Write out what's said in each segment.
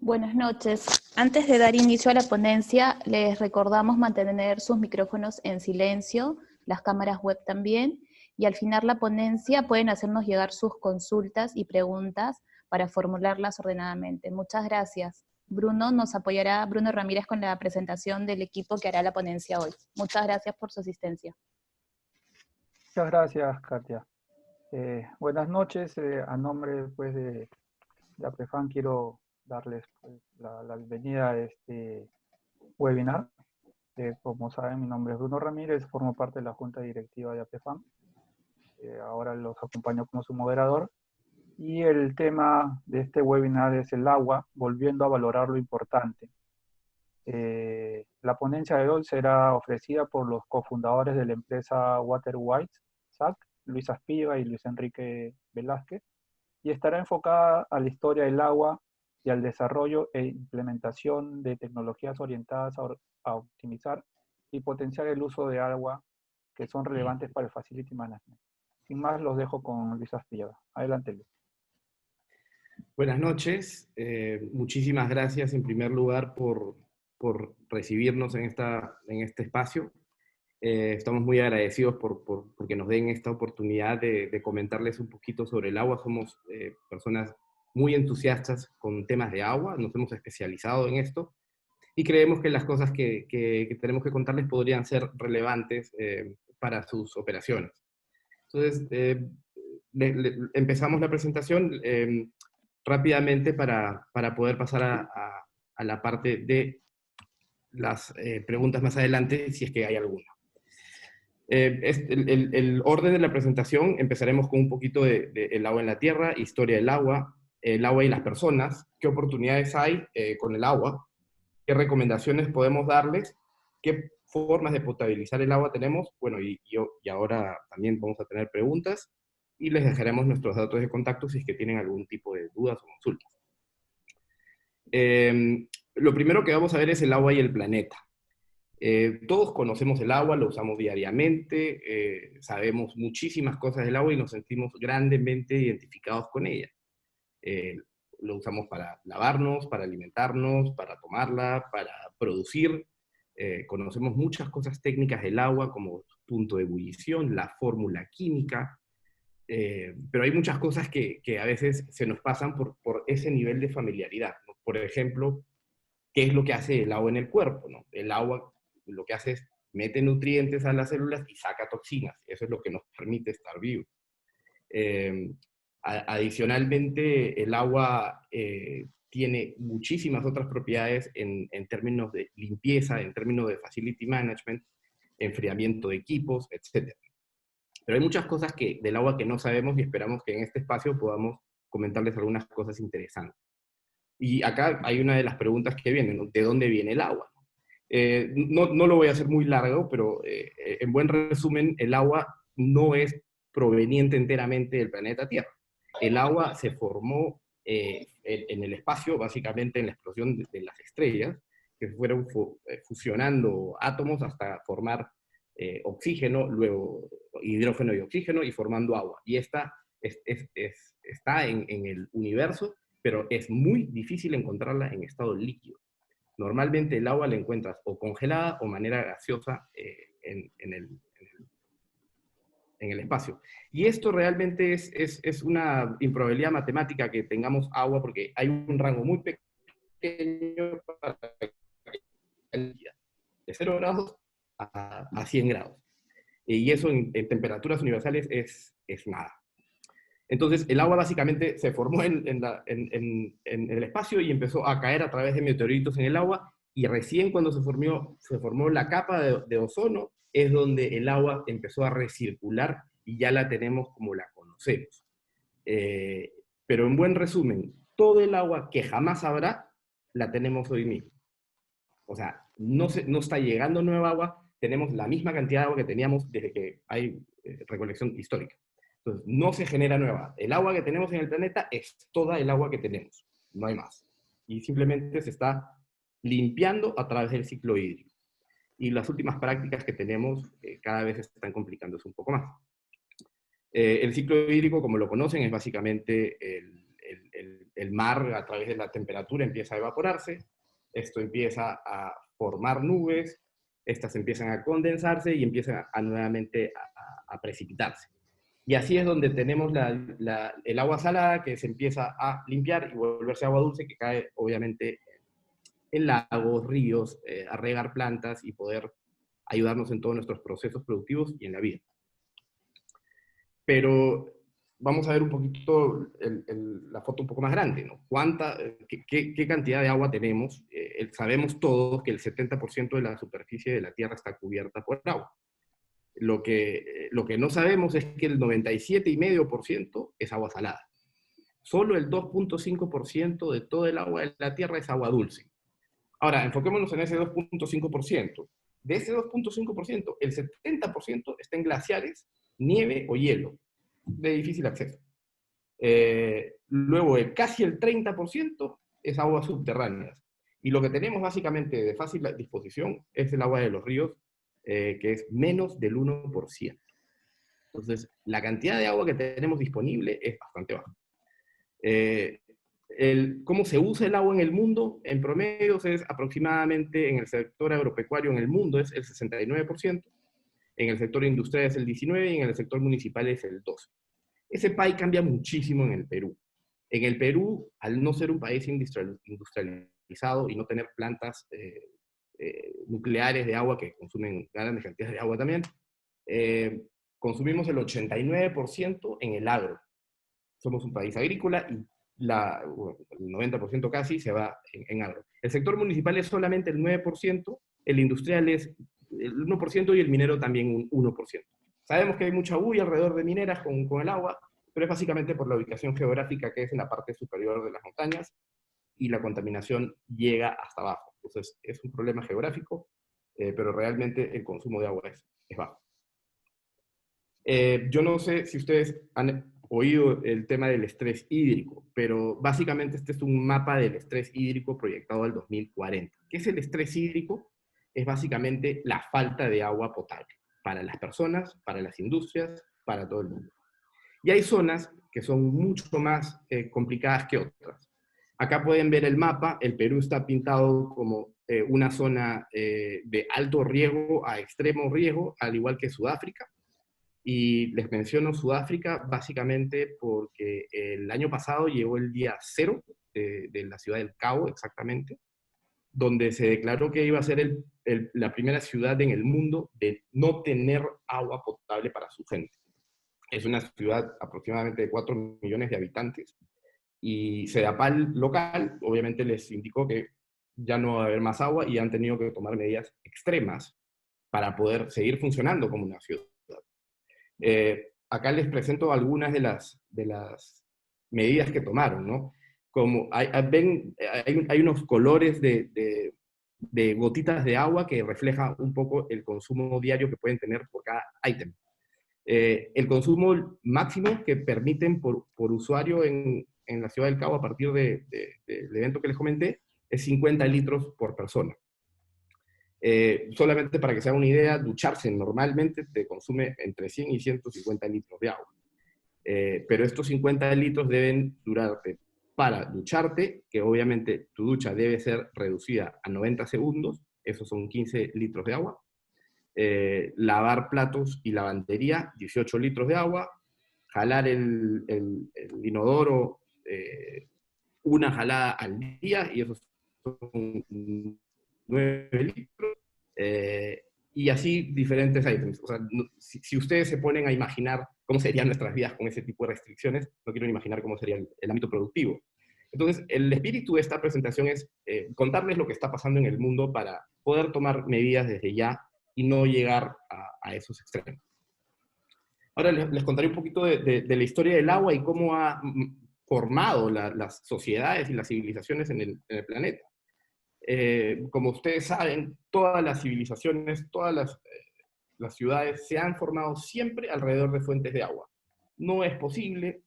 Buenas noches. Antes de dar inicio a la ponencia, les recordamos mantener sus micrófonos en silencio, las cámaras web también, y al final la ponencia pueden hacernos llegar sus consultas y preguntas para formularlas ordenadamente. Muchas gracias. Bruno Ramírez con la presentación del equipo que hará la ponencia hoy. Muchas gracias por su asistencia. Muchas gracias, Katia. Buenas noches. A nombre pues, de APFAN quiero darles pues, la bienvenida a este webinar. Como saben, mi nombre es Bruno Ramírez, formo parte de la Junta Directiva de APFAN. Ahora los acompaño como su moderador. Y el tema de este webinar es el agua, volviendo a valorar lo importante. La ponencia de hoy será ofrecida por los cofundadores de la empresa WaterWise, SAC, Luis Aspiva y Luis Enrique Velázquez, y estará enfocada a la historia del agua y al desarrollo e implementación de tecnologías orientadas a optimizar y potenciar el uso de agua que son relevantes para el Facility Management. Sin más, los dejo con Luis Aspiva. Adelante, Luis. Buenas noches. Muchísimas gracias en primer lugar por recibirnos en este espacio. Estamos muy agradecidos porque nos den esta oportunidad de comentarles un poquito sobre el agua. Somos personas muy entusiastas con temas de agua, nos hemos especializado en esto y creemos que las cosas que tenemos que contarles podrían ser relevantes para sus operaciones. Entonces, empezamos la presentación rápidamente para poder pasar a la parte de las preguntas más adelante, si es que hay alguna. El orden de la presentación, empezaremos con un poquito de el agua en la tierra, historia del agua, el agua y las personas, qué oportunidades hay con el agua, qué recomendaciones podemos darles, qué formas de potabilizar el agua tenemos, bueno, y ahora también vamos a tener preguntas, y les dejaremos nuestros datos de contacto si es que tienen algún tipo de dudas o consultas. Lo primero que vamos a ver es el agua y el planeta. Todos conocemos el agua, lo usamos diariamente, sabemos muchísimas cosas del agua y nos sentimos grandemente identificados con ella. Lo usamos para lavarnos, para alimentarnos, para tomarla, para producir. Conocemos muchas cosas técnicas del agua, como punto de ebullición, la fórmula química, pero hay muchas cosas que a veces se nos pasan por ese nivel de familiaridad, ¿no? Por ejemplo, ¿qué es lo que hace el agua en el cuerpo, ¿no? El agua lo que hace es mete nutrientes a las células y saca toxinas. Eso es lo que nos permite estar vivos. Adicionalmente, el agua tiene muchísimas otras propiedades en términos de limpieza, en términos de facility management, enfriamiento de equipos, etc. Pero hay muchas cosas del agua que no sabemos y esperamos que en este espacio podamos comentarles algunas cosas interesantes. Y acá hay una de las preguntas que vienen, ¿no? ¿De dónde viene el agua? No lo voy a hacer muy largo, pero en buen resumen, el agua no es proveniente enteramente del planeta Tierra. El agua se formó en el espacio, básicamente en la explosión de las estrellas, que fueron fusionando átomos hasta formar oxígeno, luego hidrógeno y oxígeno, y formando agua. Y esta está en el universo, pero es muy difícil encontrarla en estado líquido. Normalmente el agua la encuentras o congelada o manera gaseosa en el espacio. Y esto realmente es una improbabilidad matemática que tengamos agua, porque hay un rango muy pequeño para de 0 grados a 100 grados. Y eso en temperaturas universales es nada. Entonces, el agua básicamente se formó en el espacio y empezó a caer a través de meteoritos en el agua, y recién cuando se formó la capa de ozono, es donde el agua empezó a recircular y ya la tenemos como la conocemos. Pero en buen resumen, todo el agua que jamás habrá, la tenemos hoy mismo. O sea, no está llegando nueva agua, tenemos la misma cantidad de agua que teníamos desde que hay recolección histórica. Entonces, no se genera nueva. El agua que tenemos en el planeta es toda el agua que tenemos, no hay más. Y simplemente se está limpiando a través del ciclo hídrico. Y las últimas prácticas que tenemos cada vez están complicándose un poco más. El ciclo hídrico, como lo conocen, es básicamente el mar a través de la temperatura empieza a evaporarse, esto empieza a formar nubes, estas empiezan a condensarse y empiezan nuevamente a precipitarse. Y así es donde tenemos el agua salada que se empieza a limpiar y volverse agua dulce que cae obviamente en lagos, ríos, a regar plantas y poder ayudarnos en todos nuestros procesos productivos y en la vida. Pero vamos a ver un poquito la foto un poco más grande, ¿no? ¿Qué cantidad de agua tenemos? Sabemos todos que el 70% de la superficie de la Tierra está cubierta por agua. Lo que no sabemos es que el 97,5% es agua salada. Solo el 2,5% de todo el agua de la Tierra es agua dulce. Ahora, enfoquémonos en ese 2,5%. De ese 2,5%, el 70% está en glaciares, nieve o hielo, de difícil acceso. Luego, casi el 30% es aguas subterráneas. Y lo que tenemos básicamente de fácil disposición es el agua de los ríos, que es menos del 1%. Entonces, la cantidad de agua que tenemos disponible es bastante baja. ¿Cómo se usa el agua en el mundo? En promedio es aproximadamente en el sector agropecuario en el mundo es el 69%, en el sector industrial es el 19% y en el sector municipal es el 12%. Ese pie cambia muchísimo en el Perú. En el Perú, al no ser un país industrializado y no tener plantas nucleares de agua que consumen grandes cantidades de agua también, consumimos el 89% en el agro. Somos un país agrícola y el 90% casi se va en agro. El sector municipal es solamente el 9%, el industrial es el 1% y el minero también un 1%. Sabemos que hay mucha bulla alrededor de mineras con el agua, pero es básicamente por la ubicación geográfica que es en la parte superior de las montañas y la contaminación llega hasta abajo. Entonces es un problema geográfico, pero realmente el consumo de agua es bajo. Yo no sé si ustedes han oído el tema del estrés hídrico, pero básicamente este es un mapa del estrés hídrico proyectado al 2040. ¿Qué es el estrés hídrico? Es básicamente la falta de agua potable para las personas, para las industrias, para todo el mundo. Y hay zonas que son mucho más complicadas que otras. Acá pueden ver el mapa, el Perú está pintado como una zona de alto riesgo a extremo riesgo, al igual que Sudáfrica. Y les menciono Sudáfrica básicamente porque el año pasado llegó el día 0 de la ciudad del Cabo, exactamente, donde se declaró que iba a ser la primera ciudad en el mundo de no tener agua potable para su gente. Es una ciudad aproximadamente de 4 millones de habitantes, y Sedapal local obviamente les indicó que ya no va a haber más agua y han tenido que tomar medidas extremas para poder seguir funcionando como una ciudad. Acá les presento algunas de las medidas que tomaron, ¿no? Como hay unos colores de gotitas de agua que refleja un poco el consumo diario que pueden tener por cada ítem. El consumo máximo que permiten por usuario en la Ciudad del Cabo a partir del evento que les comenté es 50 litros por persona. Solamente para que se haga una idea, ducharse normalmente te consume entre 100 y 150 litros de agua. Pero estos 50 litros deben durarte para ducharte, que obviamente tu ducha debe ser reducida a 90 segundos, esos son 15 litros de agua. Lavar platos y lavandería, 18 litros de agua. Jalar el inodoro, una jalada al día, y esos son 9 litros, y así diferentes ítems. O sea, si ustedes se ponen a imaginar cómo serían nuestras vidas con ese tipo de restricciones, no quiero imaginar cómo sería el ámbito productivo. Entonces, el espíritu de esta presentación es contarles lo que está pasando en el mundo para poder tomar medidas desde ya y no llegar a esos extremos. Ahora les contaré un poquito de la historia del agua y cómo ha formado las sociedades y las civilizaciones en el planeta. Como ustedes saben, todas las civilizaciones, todas las ciudades se han formado siempre alrededor de fuentes de agua. No es posible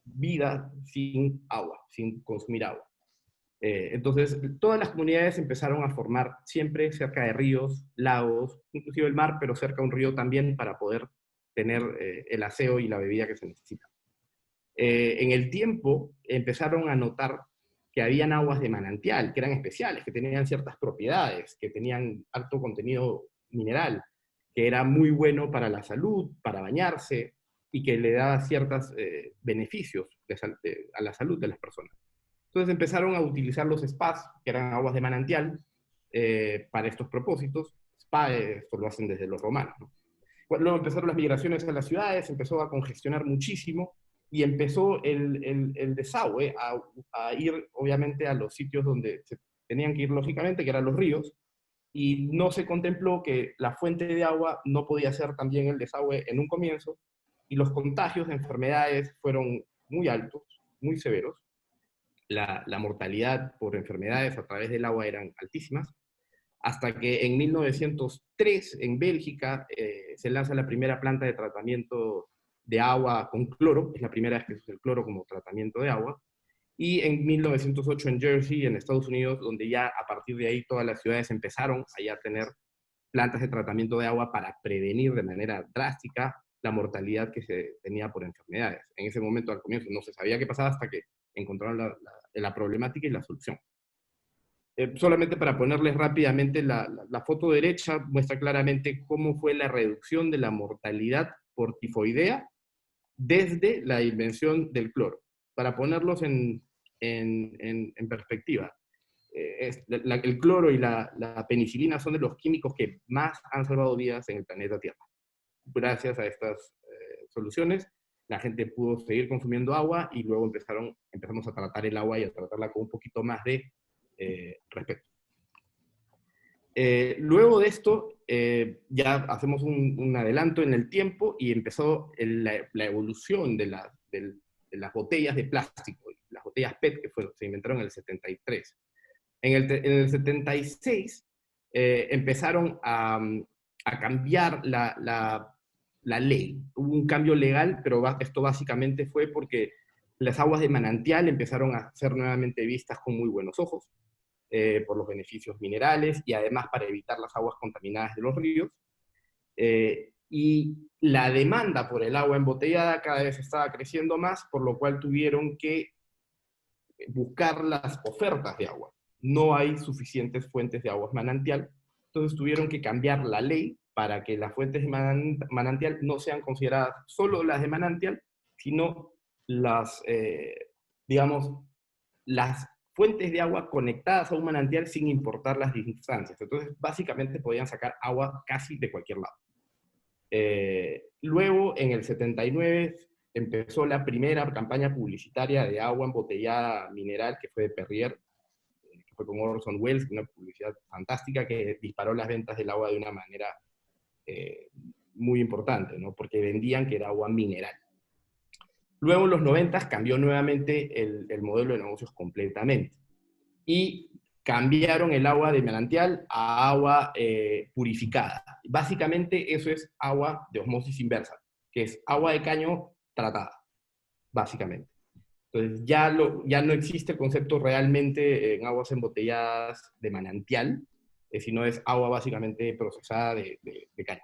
vida sin agua, sin consumir agua. Entonces, todas las comunidades empezaron a formar siempre cerca de ríos, lagos, inclusive el mar, pero cerca de un río también para poder tener el aseo y la bebida que se necesita. En el tiempo empezaron a notar que habían aguas de manantial, que eran especiales, que tenían ciertas propiedades, que tenían alto contenido mineral, que era muy bueno para la salud, para bañarse, y que le daba ciertos beneficios a la salud de las personas. Entonces empezaron a utilizar los spas, que eran aguas de manantial, para estos propósitos. Spa, esto lo hacen desde los romanos, ¿no? Luego empezaron las migraciones a las ciudades, empezó a congestionar muchísimo, y empezó el desagüe a ir, obviamente, a los sitios donde se tenían que ir, lógicamente, que eran los ríos, y no se contempló que la fuente de agua no podía ser también el desagüe en un comienzo, y los contagios de enfermedades fueron muy altos, muy severos. La mortalidad por enfermedades a través del agua eran altísimas, hasta que en 1903, en Bélgica, se lanza la primera planta de tratamiento de agua con cloro. Es la primera vez que se usa el cloro como tratamiento de agua. Y en 1908 en Jersey, en Estados Unidos, donde ya a partir de ahí todas las ciudades empezaron a ya tener plantas de tratamiento de agua para prevenir de manera drástica la mortalidad que se tenía por enfermedades. En ese momento, al comienzo, no se sabía qué pasaba hasta que encontraron la problemática y la solución. Solamente para ponerles rápidamente, la foto derecha muestra claramente cómo fue la reducción de la mortalidad por tifoidea desde la invención del cloro. Para ponerlos en perspectiva, el cloro y la penicilina son de los químicos que más han salvado vidas en el planeta Tierra. Gracias a estas soluciones, la gente pudo seguir consumiendo agua, y luego empezamos a tratar el agua y a tratarla con un poquito más de respeto. Luego de esto, ya hacemos un adelanto en el tiempo, y empezó la evolución de las botellas de plástico, las botellas PET, que se inventaron en el 73. En el 76 empezaron a cambiar la ley. Hubo un cambio legal, pero esto básicamente fue porque las aguas de manantial empezaron a ser nuevamente vistas con muy buenos ojos, por los beneficios minerales, y además para evitar las aguas contaminadas de los ríos. Y la demanda por el agua embotellada cada vez estaba creciendo más, por lo cual tuvieron que buscar las ofertas de agua. No hay suficientes fuentes de aguas manantial, entonces tuvieron que cambiar la ley para que las fuentes de manantial no sean consideradas solo las de manantial, sino digamos, las fuentes de agua conectadas a un manantial sin importar las distancias. Entonces, básicamente podían sacar agua casi de cualquier lado. Luego, en el 79, empezó la primera campaña publicitaria de agua embotellada mineral, que fue de Perrier, que fue con Orson Welles, una publicidad fantástica que disparó las ventas del agua de una manera muy importante, ¿no? Porque vendían que era agua mineral. Luego, en los 90 cambió nuevamente el modelo de negocios completamente, y cambiaron el agua de manantial a agua purificada. Básicamente eso es agua de osmosis inversa, que es agua de caño tratada, básicamente. Entonces ya no existe el concepto realmente en aguas embotelladas de manantial, sino es agua básicamente procesada de caño.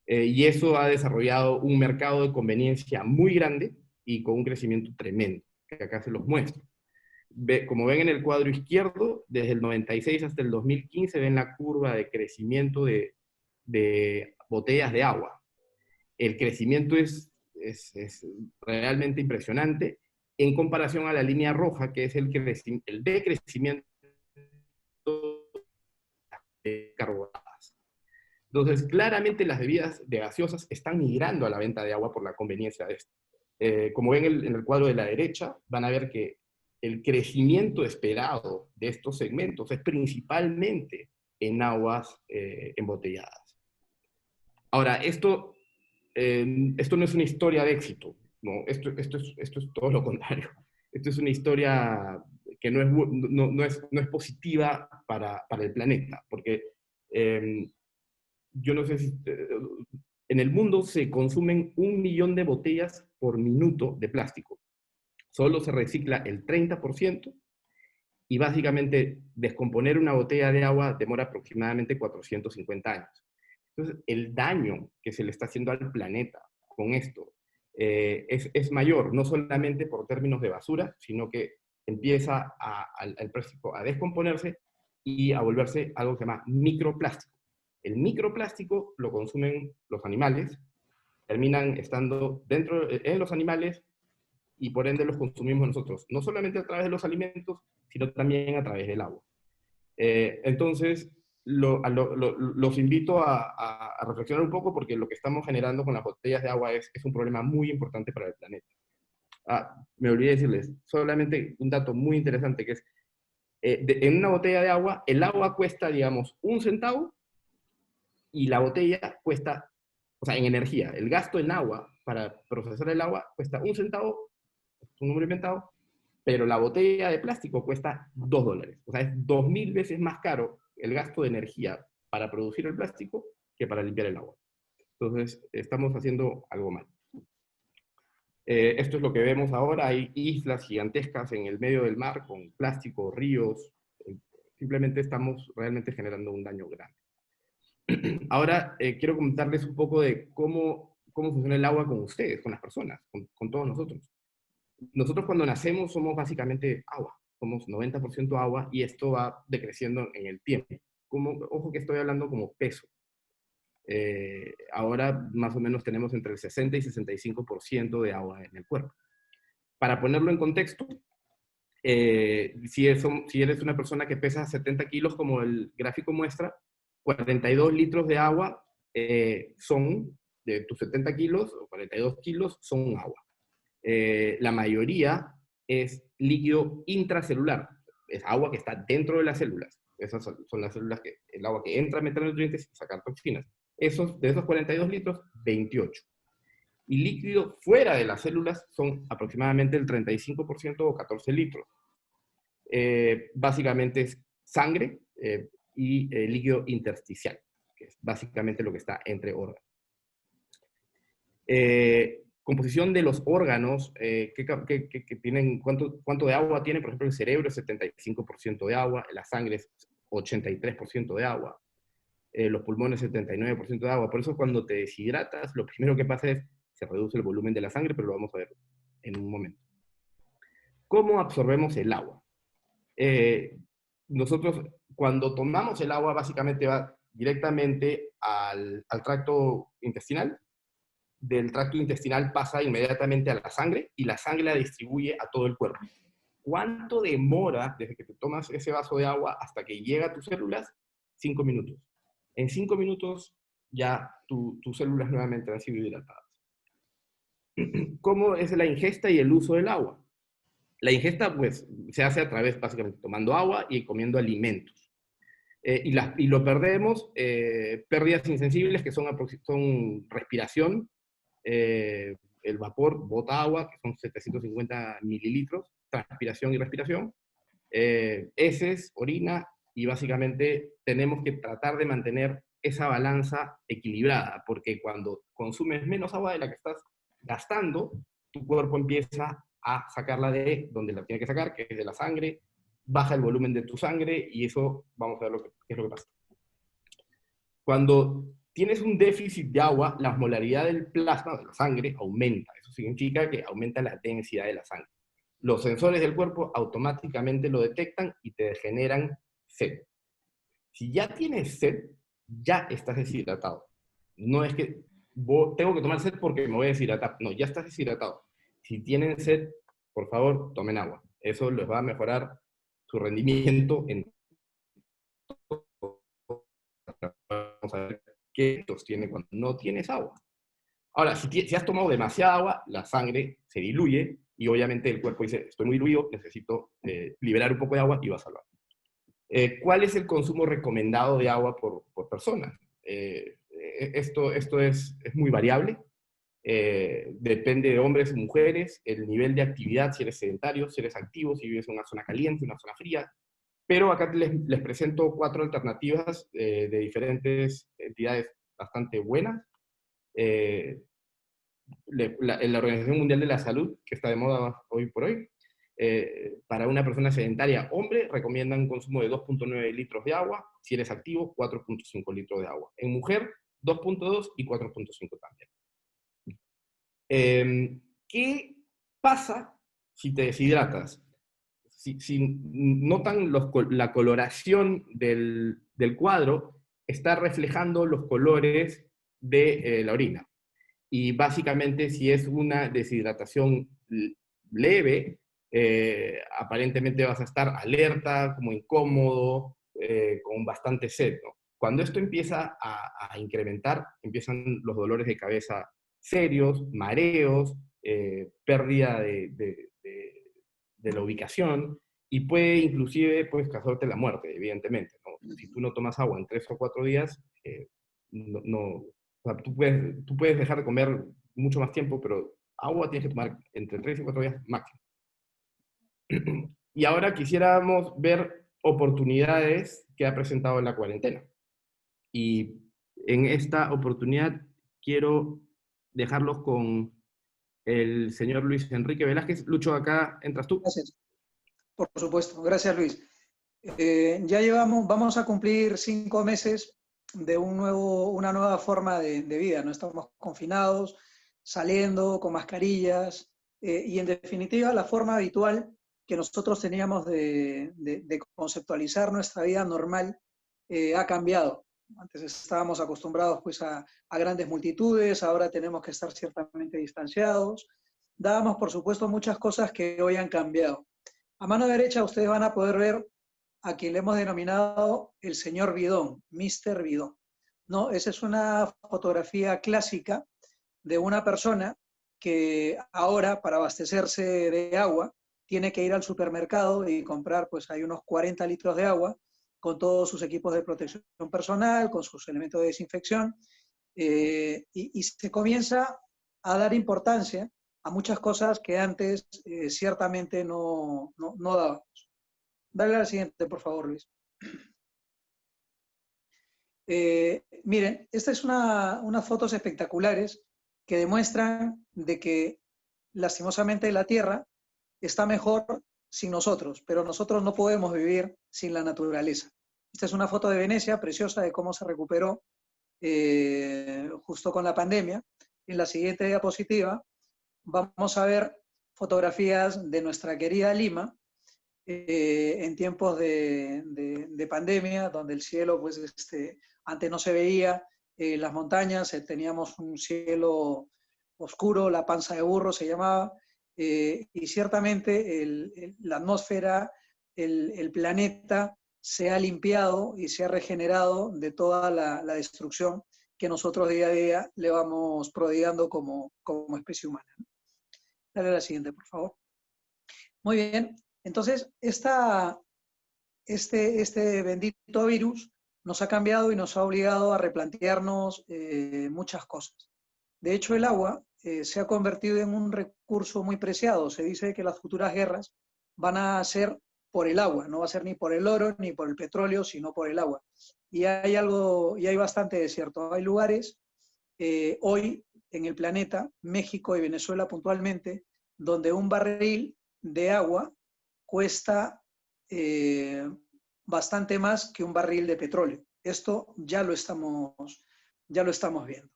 Y eso ha desarrollado un mercado de conveniencia muy grande y con un crecimiento tremendo, que acá se los muestro. Como ven en el cuadro izquierdo, desde el 96 hasta el 2015 ven la curva de crecimiento de botellas de agua. El crecimiento es realmente impresionante en comparación a la línea roja, que es el decrecimiento de carbonadas. Entonces, claramente las bebidas de gaseosas están migrando a la venta de agua por la conveniencia de esto. Como ven en el cuadro de la derecha, van a ver que el crecimiento esperado de estos segmentos es principalmente en aguas embotelladas. Ahora, esto no es una historia de éxito, ¿no? Esto es todo lo contrario. Esto es una historia que no es positiva para el planeta, porque yo no sé si en el mundo se consumen 1 millón de botellas por minuto de plástico. Solo se recicla el 30%, y básicamente descomponer una botella de agua demora aproximadamente 450 años. Entonces, el daño que se le está haciendo al planeta con esto es mayor, no solamente por términos de basura, sino que empieza al plástico a descomponerse y a volverse algo que se llama microplástico. El microplástico lo consumen los animales, terminan estando en los animales y por ende los consumimos nosotros, no solamente a través de los alimentos, sino también a través del agua. Entonces, los invito a reflexionar un poco porque lo que estamos generando con las botellas de agua es un problema muy importante para el planeta. Me olvidé decirles, solamente un dato muy interesante que es, en una botella de agua, el agua cuesta, digamos, 1 centavo y la botella cuesta, o sea, en energía, el gasto en agua para procesar el agua cuesta 1 centavo, es un número inventado, pero la botella de plástico cuesta $2. O sea, es 2000 veces más caro el gasto de energía para producir el plástico que para limpiar el agua. Entonces, estamos haciendo algo mal. Esto es lo que vemos ahora. Hay islas gigantescas en el medio del mar con plástico, ríos. Simplemente estamos realmente generando un daño grande. Ahora, quiero comentarles un poco de cómo funciona el agua con ustedes, con las personas, con todos nosotros. Nosotros cuando nacemos somos básicamente agua, somos 90% agua y esto va decreciendo en el tiempo. Ojo que estoy hablando como peso. Ahora más o menos tenemos entre el 60 y 65% de agua en el cuerpo. Para ponerlo en contexto, si eres una persona que pesa 70 kilos como el gráfico muestra, 42 litros de agua son, de tus 70 kilos o 42 kilos son agua. La mayoría es líquido intracelular, es agua que está dentro de las células. Esas son las células el agua que entra a meter nutrientes y sacar toxinas. De esos 42 litros, 28. Y líquido fuera de las células son aproximadamente el 35% o 14 litros. Básicamente es sangre y líquido intersticial, que es básicamente lo que está entre órganos. Composición de los órganos, que tienen, cuánto de agua tiene, por ejemplo, el cerebro es 75% de agua, la sangre es 83% de agua, los pulmones 79% de agua. Por eso cuando te deshidratas, lo primero que pasa es se reduce el volumen de la sangre, pero lo vamos a ver en un momento. ¿Cómo absorbemos el agua? Nosotros, cuando tomamos el agua, básicamente va directamente al tracto intestinal. Del tracto intestinal pasa inmediatamente a la sangre y la sangre la distribuye a todo el cuerpo. ¿Cuánto demora desde que te tomas ese vaso de agua hasta que llega a tus células? 5 minutos. En 5 minutos ya tus células nuevamente han sido hidratadas. ¿Cómo es la ingesta y el uso del agua? La ingesta, pues, se hace a través, básicamente, tomando agua y comiendo alimentos. Y lo perdemos, pérdidas insensibles, que son respiración, el vapor bota agua, que son 750 mililitros, transpiración y respiración, heces, orina, y básicamente tenemos que tratar de mantener esa balanza equilibrada, porque cuando consumes menos agua de la que estás gastando, tu cuerpo empieza a sacarla de donde la tiene que sacar, que es de la sangre, baja el volumen de tu sangre, y eso, vamos a ver qué es lo que pasa. Cuando tienes un déficit de agua, la osmolaridad del plasma, de la sangre, aumenta. Eso significa que aumenta la densidad de la sangre. Los sensores del cuerpo automáticamente lo detectan y te generan sed. Si ya tienes sed, ya estás deshidratado. No es que tengo que tomar sed porque me voy a deshidratar. No, ya estás deshidratado. Si tienen sed, por favor, tomen agua. Eso les va a mejorar su rendimiento en... Vamos a ver qué efectos tiene cuando no tienes agua. Ahora, si has tomado demasiada agua, la sangre se diluye y obviamente el cuerpo dice, estoy muy diluido, necesito liberar un poco de agua y va a salvar. ¿Cuál es el consumo recomendado de agua por persona? Esto es muy variable. Depende de hombres y mujeres, el nivel de actividad, si eres sedentario, si eres activo, si vives en una zona caliente, una zona fría. Pero acá les presento 4 alternativas de diferentes entidades bastante buenas. La Organización Mundial de la Salud, que está de moda hoy por hoy, para una persona sedentaria hombre recomiendan un consumo de 2.9 litros de agua, si eres activo 4.5 litros de agua. En mujer 2.2 y 4.5 también. ¿Qué pasa si te deshidratas? Si notan la coloración del cuadro, está reflejando los colores de la orina. Y básicamente, si es una deshidratación leve, aparentemente vas a estar alerta, como incómodo, con bastante sed, ¿no? Cuando esto empieza a incrementar, empiezan los dolores de cabeza serios, mareos, pérdida de la ubicación, y puede inclusive pues, causarte la muerte, evidentemente, ¿no? Si tú no tomas agua en 3 o 4 días, o sea, tú puedes dejar de comer mucho más tiempo, pero agua tienes que tomar entre 3 y 4 días máximo. Y ahora quisiéramos ver oportunidades que ha presentado la cuarentena. Y en esta oportunidad quiero dejarlos con el señor Luis Enrique Velázquez. Lucho, acá entras tú. Gracias. Por supuesto. Gracias, Luis. Vamos a cumplir 5 meses de una nueva forma de vida. No estamos confinados, saliendo con mascarillas, y en definitiva la forma habitual que nosotros teníamos de conceptualizar nuestra vida normal ha cambiado. Antes estábamos acostumbrados pues, a grandes multitudes, ahora tenemos que estar ciertamente distanciados. Dábamos, por supuesto, muchas cosas que hoy han cambiado. A mano derecha ustedes van a poder ver a quien le hemos denominado el señor Bidón, Mr. Bidón. ¿No? Esa es una fotografía clásica de una persona que ahora, para abastecerse de agua, tiene que ir al supermercado y comprar, pues hay unos 40 litros de agua, con todos sus equipos de protección personal, con sus elementos de desinfección, y se comienza a dar importancia a muchas cosas que antes ciertamente no dábamos. Dale a la siguiente, por favor, Luis. Miren, estas es unas fotos espectaculares que demuestran de que lastimosamente la Tierra está mejor sin nosotros, pero nosotros no podemos vivir sin la naturaleza. Esta es una foto de Venecia, preciosa, de cómo se recuperó justo con la pandemia. En la siguiente diapositiva vamos a ver fotografías de nuestra querida Lima en tiempos de pandemia, donde el cielo, pues, antes no se veía, las montañas, teníamos un cielo oscuro, la panza de burro se llamaba, y ciertamente la atmósfera, el planeta se ha limpiado y se ha regenerado de toda la destrucción que nosotros día a día le vamos prodigando como especie humana. Dale a la siguiente, por favor. Muy bien. Entonces, este bendito virus nos ha cambiado y nos ha obligado a replantearnos muchas cosas. De hecho, el agua se ha convertido en un recurso muy preciado. Se dice que las futuras guerras van a ser por el agua, no va a ser ni por el oro ni por el petróleo, sino por el agua. Y hay bastante de cierto. Hay lugares hoy en el planeta, México y Venezuela puntualmente, donde un barril de agua cuesta bastante más que un barril de petróleo. Esto ya lo estamos viendo.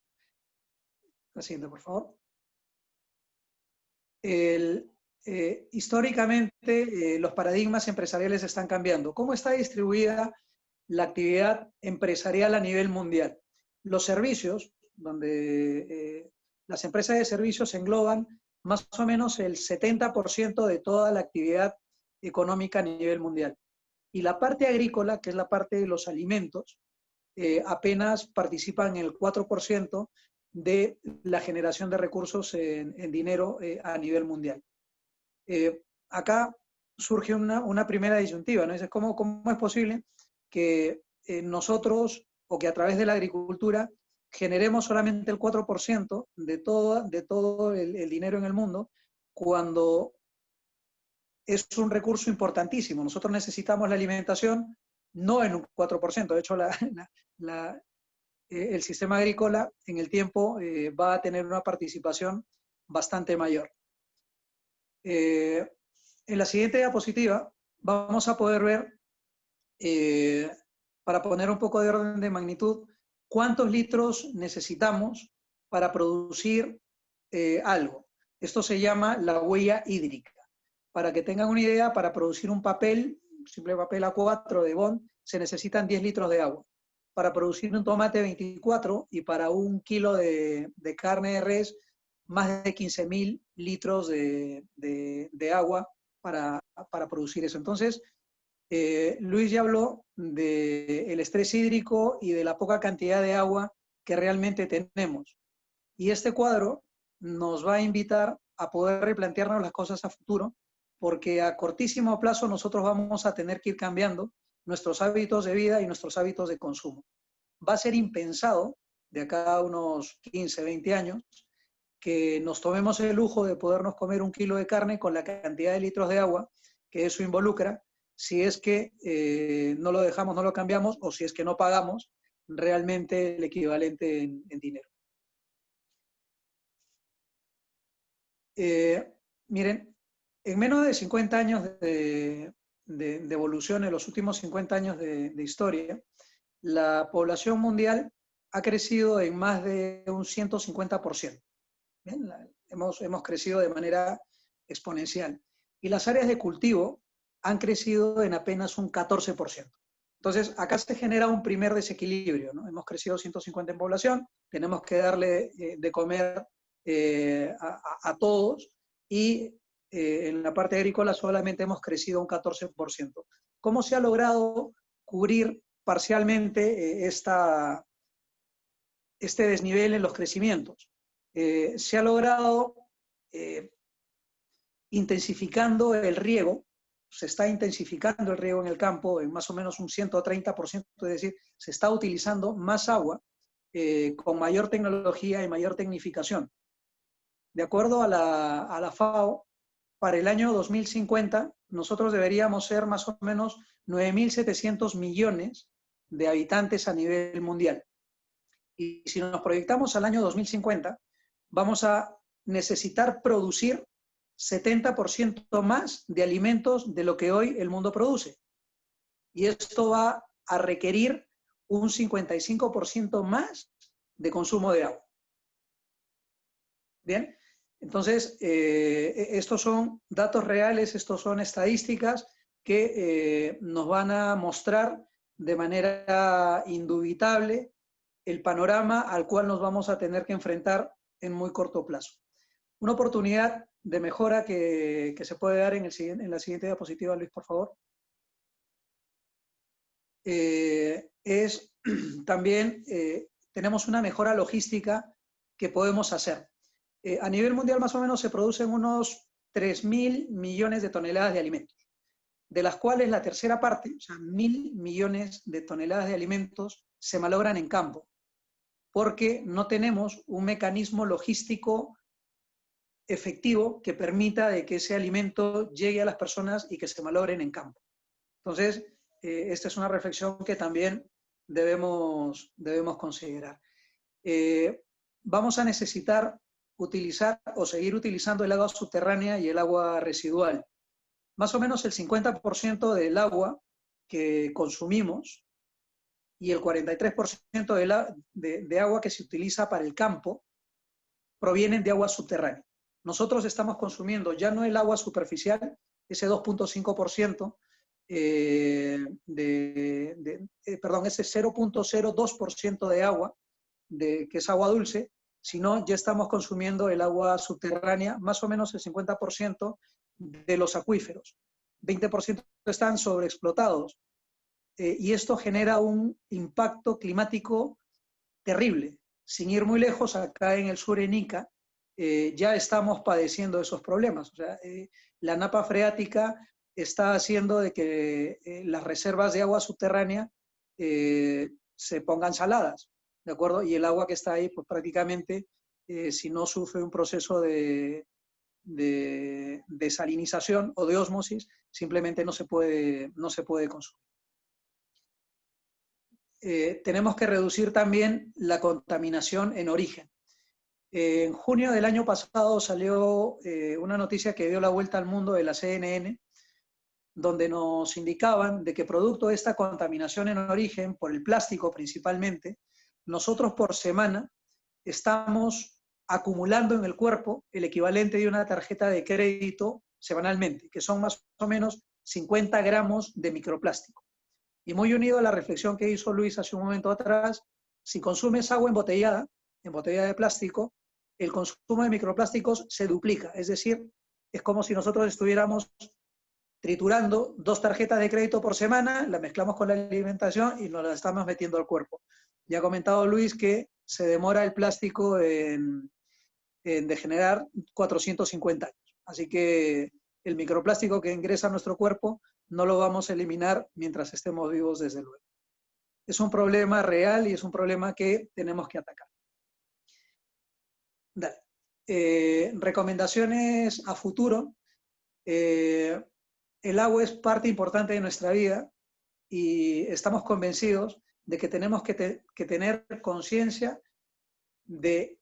La siguiente, por favor. Históricamente, los paradigmas empresariales están cambiando. ¿Cómo está distribuida la actividad empresarial a nivel mundial? Los servicios, donde las empresas de servicios engloban más o menos el 70% de toda la actividad económica a nivel mundial. Y la parte agrícola, que es la parte de los alimentos, apenas participa en el 4% de la generación de recursos en dinero a nivel mundial. Acá surge una primera disyuntiva, ¿no? ¿Cómo es posible que nosotros, o que a través de la agricultura, generemos solamente el 4% de todo el dinero en el mundo, cuando es un recurso importantísimo? Nosotros necesitamos la alimentación no en un 4%. De hecho, el sistema agrícola en el tiempo va a tener una participación bastante mayor. En la siguiente diapositiva vamos a poder ver, para poner un poco de orden de magnitud, cuántos litros necesitamos para producir algo. Esto se llama la huella hídrica. Para que tengan una idea, para producir un papel, simple papel A4 de bond, se necesitan 10 litros de agua. Para producir un tomate 24 y para un kilo de carne de res, más de 15.000 litros de agua para producir eso. Entonces, Luis ya habló del estrés hídrico y de la poca cantidad de agua que realmente tenemos. Y este cuadro nos va a invitar a poder replantearnos las cosas a futuro, porque a cortísimo plazo nosotros vamos a tener que ir cambiando nuestros hábitos de vida y nuestros hábitos de consumo. Va a ser impensado de acá a unos 15, 20 años que nos tomemos el lujo de podernos comer un kilo de carne con la cantidad de litros de agua que eso involucra, si es que no lo dejamos, no lo cambiamos, o si es que no pagamos realmente el equivalente en dinero. Miren, en menos de 50 años de evolución, en los últimos 50 años de historia, la población mundial ha crecido en más de un 150%. ¿Bien? Hemos crecido de manera exponencial. Y las áreas de cultivo han crecido en apenas un 14%. Entonces, acá se genera un primer desequilibrio, ¿no? Hemos crecido 150 en población, tenemos que darle de comer a todos, y en la parte agrícola solamente hemos crecido un 14%. ¿Cómo se ha logrado cubrir parcialmente este desnivel en los crecimientos? Se ha logrado intensificando el riego. Se está intensificando el riego en el campo en más o menos un 130%, es decir, se está utilizando más agua con mayor tecnología y mayor tecnificación. De acuerdo a la FAO, para el año 2050 nosotros deberíamos ser más o menos 9.700 millones de habitantes a nivel mundial. Y si nos proyectamos al año 2050, vamos a necesitar producir 70% más de alimentos de lo que hoy el mundo produce. Y esto va a requerir un 55% más de consumo de agua. Bien, entonces, estos son datos reales, estos son estadísticas que nos van a mostrar de manera indubitable el panorama al cual nos vamos a tener que enfrentar en muy corto plazo. Una oportunidad de mejora que se puede dar en la siguiente diapositiva, Luis, por favor. Es también, tenemos una mejora logística que podemos hacer. A nivel mundial más o menos se producen unos 3.000 millones de toneladas de alimentos, de las cuales la tercera parte, o sea, 1.000 millones de toneladas de alimentos, se malogran en campo, porque no tenemos un mecanismo logístico efectivo que permita de que ese alimento llegue a las personas y que se malogren en campo. Entonces, esta es una reflexión que también debemos considerar. Vamos a necesitar utilizar o seguir utilizando el agua subterránea y el agua residual. Más o menos el 50% del agua que consumimos y el 43% de agua que se utiliza para el campo provienen de agua subterránea. Nosotros estamos consumiendo ya no el agua superficial, ese 2.5%, perdón, ese 0.02% de agua, que es agua dulce, sino ya estamos consumiendo el agua subterránea, más o menos el 50% de los acuíferos. 20% están sobreexplotados. Y esto genera un impacto climático terrible. Sin ir muy lejos, acá en el sur, en Ica, ya estamos padeciendo esos problemas. O sea, la napa freática está haciendo de que las reservas de agua subterránea se pongan saladas, ¿de acuerdo? Y el agua que está ahí, pues prácticamente, si no sufre un proceso de desalinización o de ósmosis, simplemente no se puede consumir. Tenemos que reducir también la contaminación en origen. En junio del año pasado salió una noticia que dio la vuelta al mundo de la CNN, donde nos indicaban de que producto de esta contaminación en origen, por el plástico principalmente, nosotros por semana estamos acumulando en el cuerpo el equivalente de una tarjeta de crédito semanalmente, que son más o menos 50 gramos de microplástico. Y muy unido a la reflexión que hizo Luis hace un momento atrás, si consumes agua embotellada, en botella de plástico, el consumo de microplásticos se duplica. Es decir, es como si nosotros estuviéramos triturando 2 tarjetas de crédito por semana, las mezclamos con la alimentación y nos las estamos metiendo al cuerpo. Ya ha comentado Luis que se demora el plástico en degenerar 450 años. Así que el microplástico que ingresa a nuestro cuerpo no lo vamos a eliminar mientras estemos vivos, desde luego. Es un problema real y es un problema que tenemos que atacar. Recomendaciones a futuro. El agua es parte importante de nuestra vida y estamos convencidos de que tenemos que tener conciencia de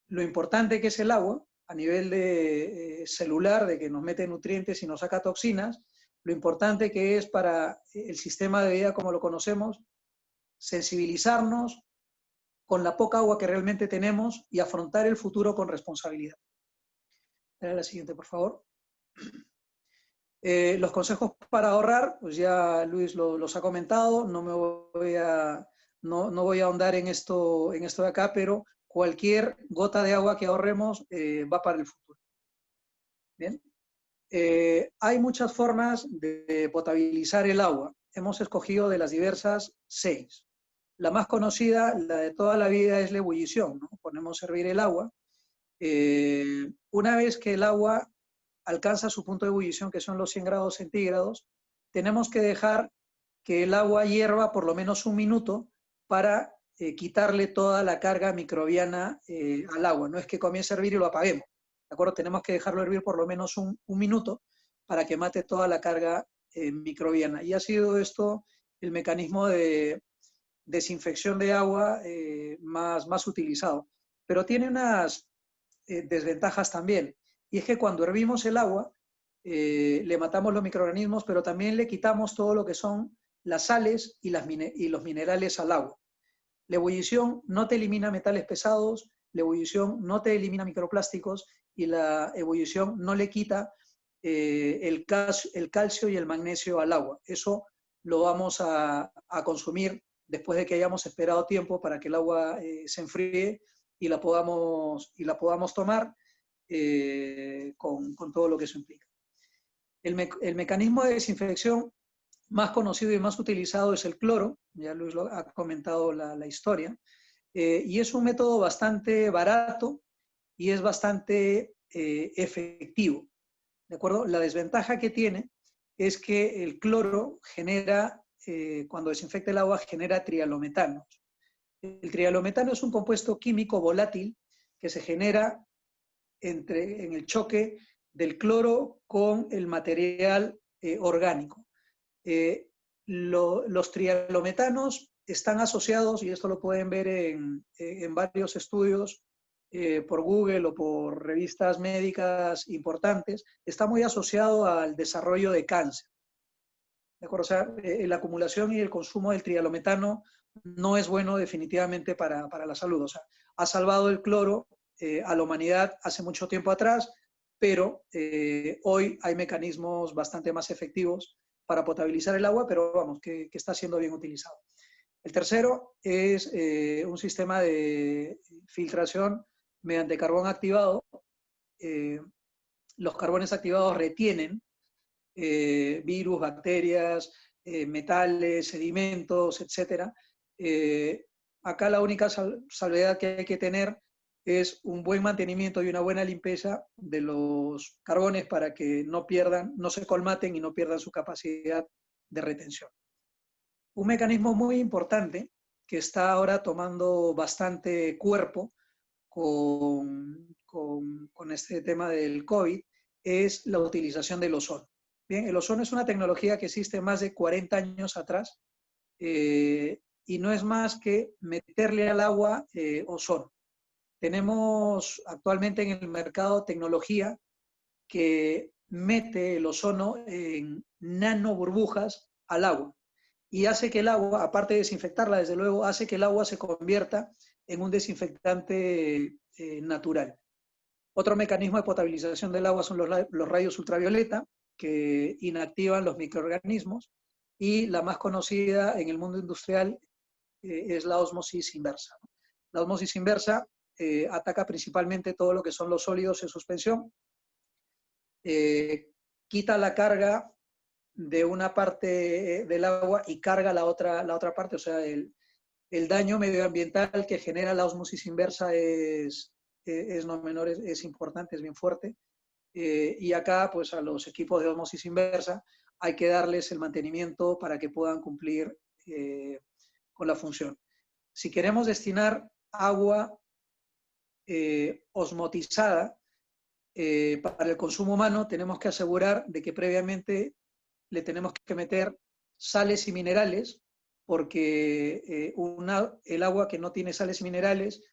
lo importante que es el agua a nivel de celular, de que nos mete nutrientes y nos saca toxinas, lo importante que es para el sistema de vida como lo conocemos, sensibilizarnos con la poca agua que realmente tenemos y afrontar el futuro con responsabilidad. La siguiente, por favor. Los consejos para ahorrar, pues ya Luis los ha comentado, no voy a ahondar en esto de acá, pero cualquier gota de agua que ahorremos va para el futuro. Bien. Hay muchas formas de potabilizar el agua. Hemos escogido de las diversas 6. La más conocida, la de toda la vida, es la ebullición, ¿no? Ponemos a hervir el agua. Una vez que el agua alcanza su punto de ebullición, que son los 100 grados centígrados, tenemos que dejar que el agua hierva por lo menos 1 minuto para quitarle toda la carga microbiana al agua. No es que comience a hervir y lo apaguemos, ¿de acuerdo? Tenemos que dejarlo hervir por lo menos un minuto para que mate toda la carga microbiana. Y ha sido esto el mecanismo de desinfección de agua más utilizado. Pero tiene unas desventajas también. Y es que cuando hervimos el agua, le matamos los microorganismos, pero también le quitamos todo lo que son las sales y los minerales al agua. La ebullición no te elimina metales pesados, la ebullición no te elimina microplásticos y la ebullición no le quita el calcio y el magnesio al agua. Eso lo vamos a consumir después de que hayamos esperado tiempo para que el agua se enfríe y la podamos tomar con todo lo que eso implica. El mecanismo de desinfección más conocido y más utilizado es el cloro, ya Luis lo ha comentado la historia, y es un método bastante barato y es bastante efectivo, ¿de acuerdo? La desventaja que tiene es que el cloro genera, cuando desinfecta el agua, genera trialometanos. El trialometano es un compuesto químico volátil que se genera en el choque del cloro con el material orgánico. Los trialometanos están asociados, y esto lo pueden ver en varios estudios por Google o por revistas médicas importantes, está muy asociado al desarrollo de cáncer. ¿De acuerdo? O sea, la acumulación y el consumo del trialometano no es bueno definitivamente para la salud. O sea, ha salvado el cloro a la humanidad hace mucho tiempo atrás, pero hoy hay mecanismos bastante más efectivos para potabilizar el agua, pero vamos, que está siendo bien utilizado. El tercero es un sistema de filtración mediante carbón activado. Los carbones activados retienen virus, bacterias, metales, sedimentos, etc. Acá la única salvedad que hay que tener es un buen mantenimiento y una buena limpieza de los carbones para que no se colmaten y no pierdan su capacidad de retención. Un mecanismo muy importante que está ahora tomando bastante cuerpo con este tema del COVID es la utilización del ozono. Bien, el ozono es una tecnología que existe más de 40 años atrás y no es más que meterle al agua ozono. Tenemos actualmente en el mercado tecnología que mete el ozono en nano burbujas al agua y hace que el agua, aparte de desinfectarla, desde luego, hace que el agua se convierta en un desinfectante natural. Otro mecanismo de potabilización del agua son los rayos ultravioleta, que inactivan los microorganismos, y la más conocida en el mundo industrial es la ósmosis inversa. La ósmosis inversa ataca principalmente todo lo que son los sólidos en suspensión, quita la carga de una parte del agua y carga la otra parte, o sea, el daño medioambiental que genera la ósmosis inversa es no menor, es importante, es bien fuerte. Y acá, pues a los equipos de ósmosis inversa hay que darles el mantenimiento para que puedan cumplir con la función. Si queremos destinar agua osmotizada para el consumo humano, tenemos que asegurar de que previamente le tenemos que meter sales y minerales, porque el agua que no tiene sales y minerales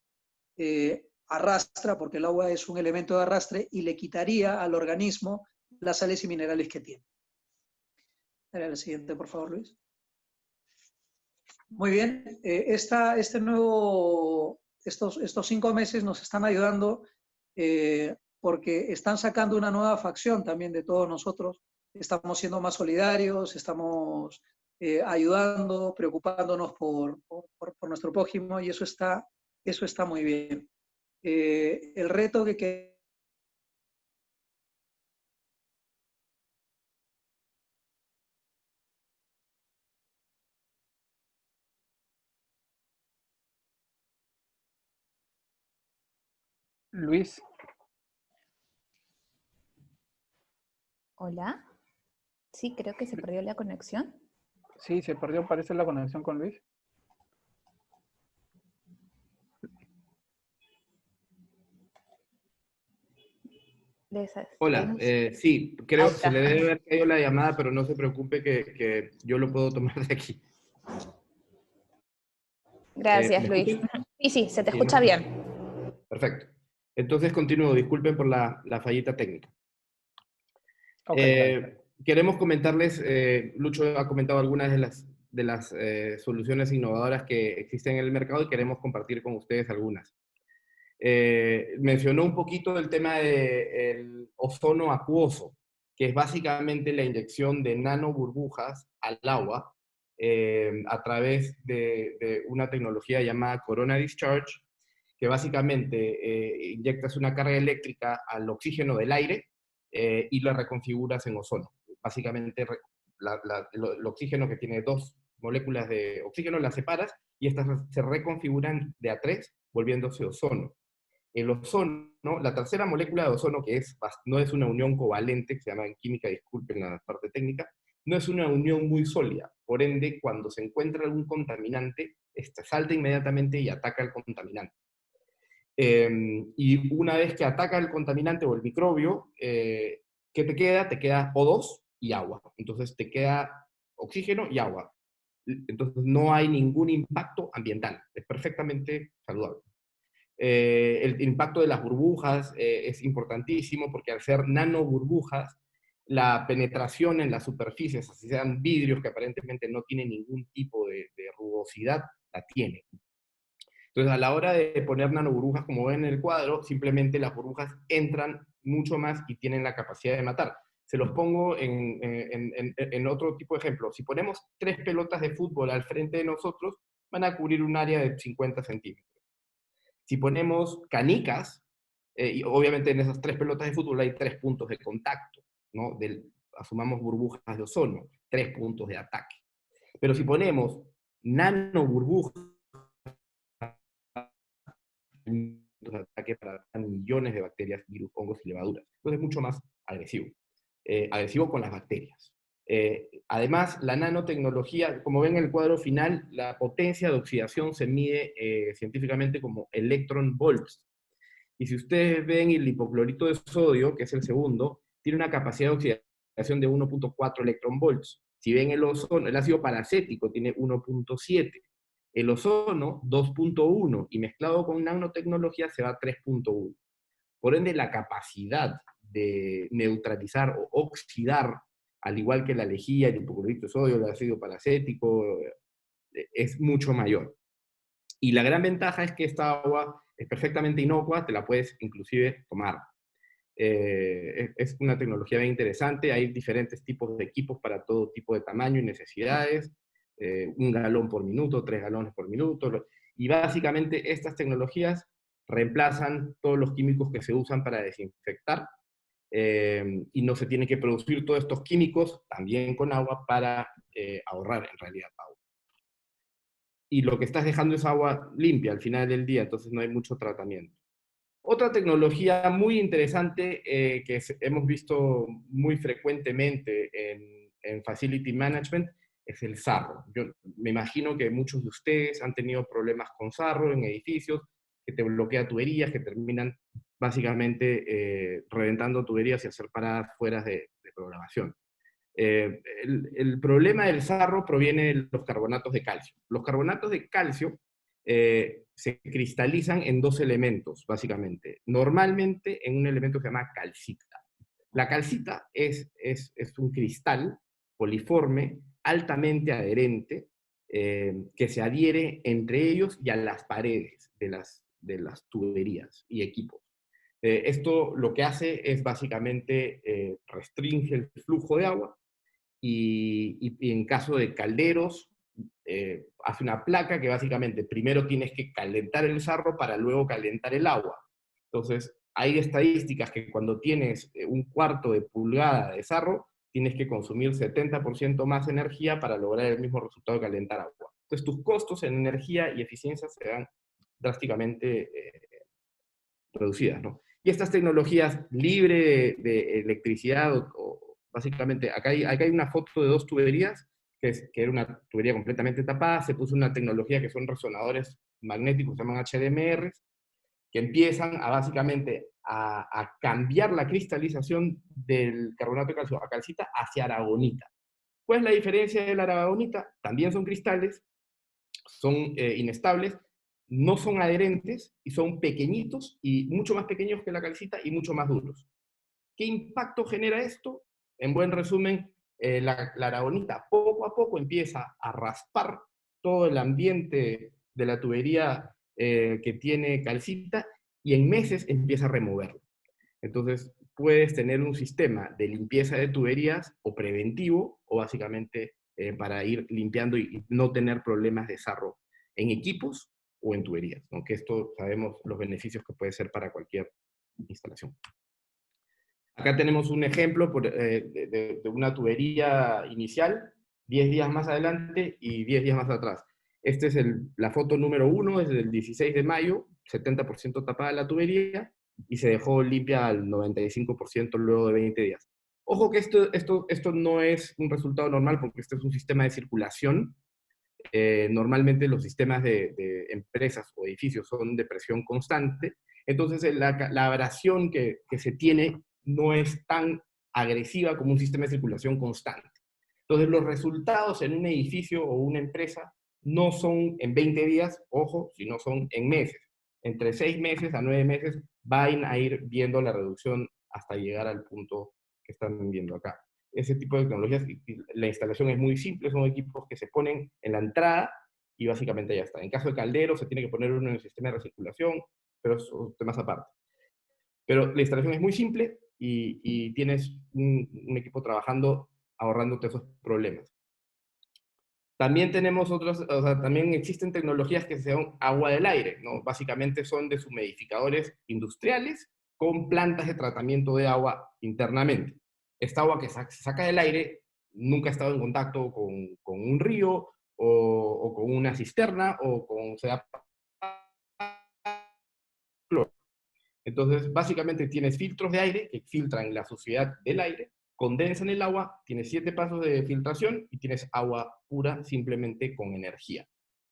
arrastra, porque el agua es un elemento de arrastre, y le quitaría al organismo las sales y minerales que tiene. Dale a la siguiente, por favor, Luis. Muy bien, estos 5 meses nos están ayudando porque están sacando una nueva facción también de todos nosotros. Estamos siendo más solidarios, estamos ayudando, preocupándonos por nuestro prójimo, y eso está muy bien. El reto que Luis, Hola. Sí, creo que se perdió la conexión. sí, se perdió, parece, la conexión con Luis. Hola, sí, creo Ahí que se está. le debe haber caído la llamada, pero no se preocupe que yo lo puedo tomar de aquí. Gracias, ¿Me Luis. escuchan? Sí, sí, se te Sí, ¿no? escucha bien. Perfecto. Entonces continúo, disculpen por la fallita técnica. Ok, dale. Queremos comentarles, Lucho ha comentado algunas de las soluciones innovadoras que existen en el mercado y queremos compartir con ustedes algunas. Mencionó un poquito el tema del ozono acuoso, que es básicamente la inyección de nanoburbujas al agua a través de una tecnología llamada Corona Discharge, que básicamente inyectas una carga eléctrica al oxígeno del aire y lo reconfiguras en ozono. Básicamente el oxígeno, que tiene 2 moléculas de oxígeno, las separas y estas se reconfiguran de a 3, volviéndose ozono. El ozono, la tercera molécula de ozono, que no es una unión covalente, que se llama en química, disculpen la parte técnica, no es una unión muy sólida. Por ende, cuando se encuentra algún contaminante, salta inmediatamente y ataca al contaminante. Y una vez que ataca el contaminante o el microbio, ¿qué te queda? Te queda O2 y agua. Entonces te queda oxígeno y agua. Entonces no hay ningún impacto ambiental. Es perfectamente saludable. El impacto de las burbujas es importantísimo porque al ser nanoburbujas, la penetración en las superficies, así sean vidrios que aparentemente no tienen ningún tipo de rugosidad, la tiene. Entonces, a la hora de poner nanoburbujas, como ven en el cuadro, simplemente las burbujas entran mucho más y tienen la capacidad de matar. Se los pongo en otro tipo de ejemplo. Si ponemos 3 pelotas de fútbol al frente de nosotros, van a cubrir un área de 50 centímetros. Si ponemos canicas, y obviamente en esas 3 pelotas de fútbol hay 3 puntos de contacto, ¿no? Asumamos burbujas de ozono, 3 puntos de ataque. Pero si ponemos nanoburbujas de ataque para millones de bacterias, virus, hongos y levaduras. Entonces es mucho más agresivo. Agresivo con las bacterias. Además, la nanotecnología, como ven en el cuadro final, la potencia de oxidación se mide científicamente como electron volts. Y si ustedes ven el hipoclorito de sodio, que es el segundo, tiene una capacidad de oxidación de 1.4 electron volts. Si ven el ozono, el ácido paracético tiene 1.7. El ozono, 2.1, y mezclado con nanotecnología se va a 3.1. Por ende, la capacidad de neutralizar o oxidar, al igual que la lejía, el hipoclorito de sodio, el ácido paracético, es mucho mayor. Y la gran ventaja es que esta agua es perfectamente inocua, te la puedes inclusive tomar. Es una tecnología bien interesante, hay diferentes tipos de equipos para todo tipo de tamaño y necesidades, 1 galón por minuto, 3 galones por minuto, y básicamente estas tecnologías reemplazan todos los químicos que se usan para desinfectar, y no se tiene que producir todos estos químicos también con agua para ahorrar en realidad agua. Y lo que estás dejando es agua limpia al final del día, entonces no hay mucho tratamiento. Otra tecnología muy interesante hemos visto muy frecuentemente en Facility Management es el sarro. Yo me imagino que muchos de ustedes han tenido problemas con sarro en edificios, que te bloquea tuberías, que terminan básicamente reventando tuberías y hacer paradas fuera de programación. El problema del sarro proviene de los carbonatos de calcio. Los carbonatos de calcio se cristalizan en 2 elementos, básicamente. Normalmente en un elemento que se llama calcita. La calcita es un cristal poliforme, altamente adherente, que se adhiere entre ellos y a las paredes de las tuberías y equipos. Esto lo que hace es básicamente restringe el flujo de agua, y en caso de calderos, hace una placa que básicamente primero tienes que calentar el sarro para luego calentar el agua. Entonces, hay estadísticas que cuando tienes 1/4 de pulgada de sarro, tienes que consumir 70% más energía para lograr el mismo resultado de calentar agua. Entonces, tus costos en energía y eficiencia se van drásticamente reducidas, ¿no? Y estas tecnologías libre de electricidad básicamente, acá hay una foto de 2 tuberías, que era una tubería completamente tapada, se puso una tecnología que son resonadores magnéticos, se llaman HDMR, que empiezan a básicamente a cambiar la cristalización del carbonato de calcio a calcita hacia aragonita. ¿Cuál es la diferencia de la aragonita? También son cristales, son inestables, no son adherentes y son pequeñitos y mucho más pequeños que la calcita y mucho más duros. ¿Qué impacto genera esto? En buen resumen, la aragonita poco a poco empieza a raspar todo el ambiente de la tubería que tiene calcita y en meses empieza a removerlo. Entonces, puedes tener un sistema de limpieza de tuberías o preventivo o básicamente para ir limpiando y no tener problemas de sarro en equipos o en tuberías, aunque esto sabemos los beneficios que puede ser para cualquier instalación. Acá tenemos un ejemplo de una tubería inicial, 10 días más adelante y 10 días más atrás. Esta es la foto número 1, es del 16 de mayo, 70% tapada la tubería, y se dejó limpia al 95% luego de 20 días. Ojo que esto no es un resultado normal, porque este es un sistema de circulación. Normalmente los sistemas de empresas o edificios son de presión constante, entonces la abrasión que se tiene no es tan agresiva como un sistema de circulación constante. Entonces los resultados en un edificio o una empresa no son en 20 días, ojo, sino son en meses. Entre 6 meses a 9 meses van a ir viendo la reducción hasta llegar al punto que están viendo acá. Ese tipo de tecnologías, la instalación es muy simple, son equipos que se ponen en la entrada y básicamente ya está. En caso de caldero se tiene que poner uno en el sistema de recirculación, pero son temas aparte. Pero la instalación es muy simple y tienes un equipo trabajando, ahorrándote esos problemas. También tenemos también existen tecnologías que se llaman agua del aire, ¿no? Básicamente son deshumidificadores industriales con plantas de tratamiento de agua internamente. Esta agua que se saca del aire nunca ha estado en contacto con un río o con una cisterna o con cloro. Entonces, básicamente tienes filtros de aire que filtran la suciedad del aire, condensan el agua, tienes 7 pasos de filtración y tienes agua pura simplemente con energía.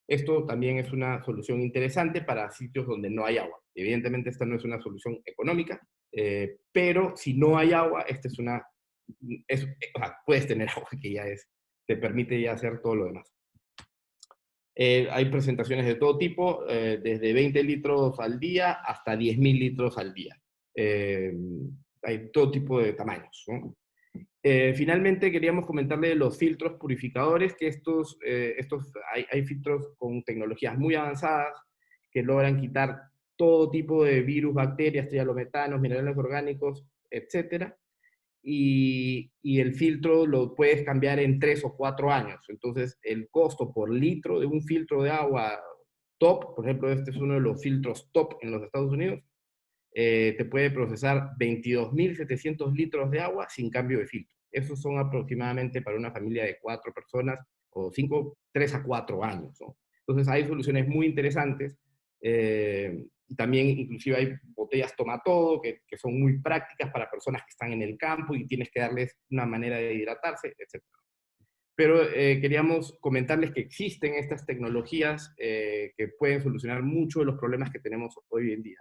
Esto también es una solución interesante para sitios donde no hay agua. Evidentemente esta no es una solución económica, pero si no hay agua, esta es puedes tener agua que ya te permite ya hacer todo lo demás. Hay presentaciones de todo tipo, desde 20 litros al día hasta 10.000 litros al día. Hay todo tipo de tamaños, ¿no? Finalmente queríamos comentarle de los filtros purificadores, que hay filtros con tecnologías muy avanzadas que logran quitar todo tipo de virus, bacterias, trialometanos, minerales orgánicos, etcétera. Y el filtro lo puedes cambiar en 3 o 4 años. Entonces, el costo por litro de un filtro de agua top, por ejemplo, este es uno de los filtros top en los Estados Unidos, te puede procesar 22.700 litros de agua sin cambio de filtro. Esos son aproximadamente para una familia de 4 personas o 5, 3 a 4 años, ¿no? Entonces hay soluciones muy interesantes. También inclusive hay botellas toma todo que son muy prácticas para personas que están en el campo y tienes que darles una manera de hidratarse, etc. Pero queríamos comentarles que existen estas tecnologías que pueden solucionar muchos de los problemas que tenemos hoy en día.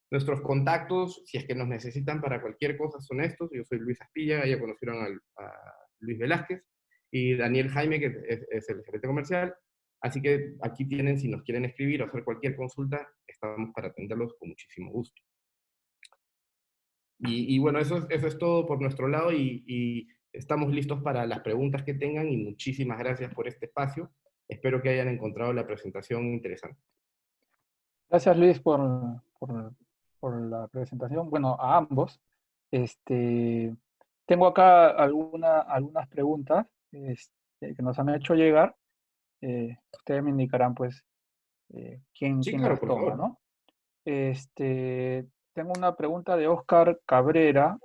Nuestros contactos, si es que nos necesitan para cualquier cosa, son estos. Yo soy Luis Aspilla, ya conocieron a Luis Velázquez, y Daniel Jaime, que es el gerente comercial. Así que aquí tienen, si nos quieren escribir o hacer cualquier consulta, estamos para atenderlos con muchísimo gusto. Y bueno, eso es todo por nuestro lado, y estamos listos para las preguntas que tengan, y muchísimas gracias por este espacio. Espero que hayan encontrado la presentación interesante. Gracias, Luis, por la presentación. Bueno, a ambos. Tengo acá algunas preguntas que nos han hecho llegar. Ustedes me indicarán, pues, quién Sí, claro, las por toma, favor. ¿no? Tengo una pregunta de Oscar Cabrera,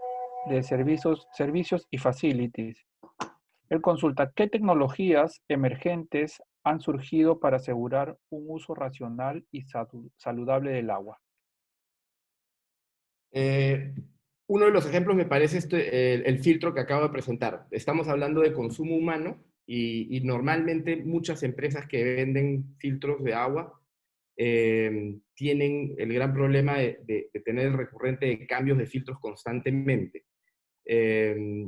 de Servicios y Facilities. Él consulta, ¿qué tecnologías emergentes han surgido para asegurar un uso racional y saludable del agua? Uno de los ejemplos me parece el filtro que acabo de presentar. Estamos hablando de consumo humano, y normalmente muchas empresas que venden filtros de agua tienen el gran problema de tener el recurrente de cambios de filtros constantemente. Eh,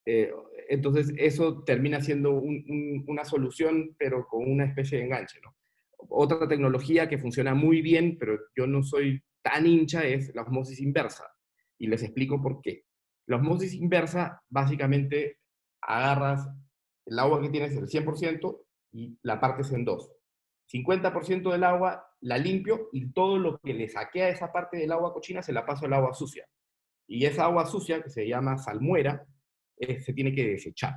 eh, entonces eso termina siendo una solución, pero con una especie de enganche, ¿no? Otra tecnología que funciona muy bien, pero yo no soy tan hincha, es la osmosis inversa. Y les explico por qué. La osmosis inversa, básicamente, agarras el agua que tienes, el 100%, y la partes en dos. 50% del agua la limpio, y todo lo que le saqué a esa parte del agua cochina se la paso al agua sucia. Y esa agua sucia, que se llama salmuera, se tiene que desechar.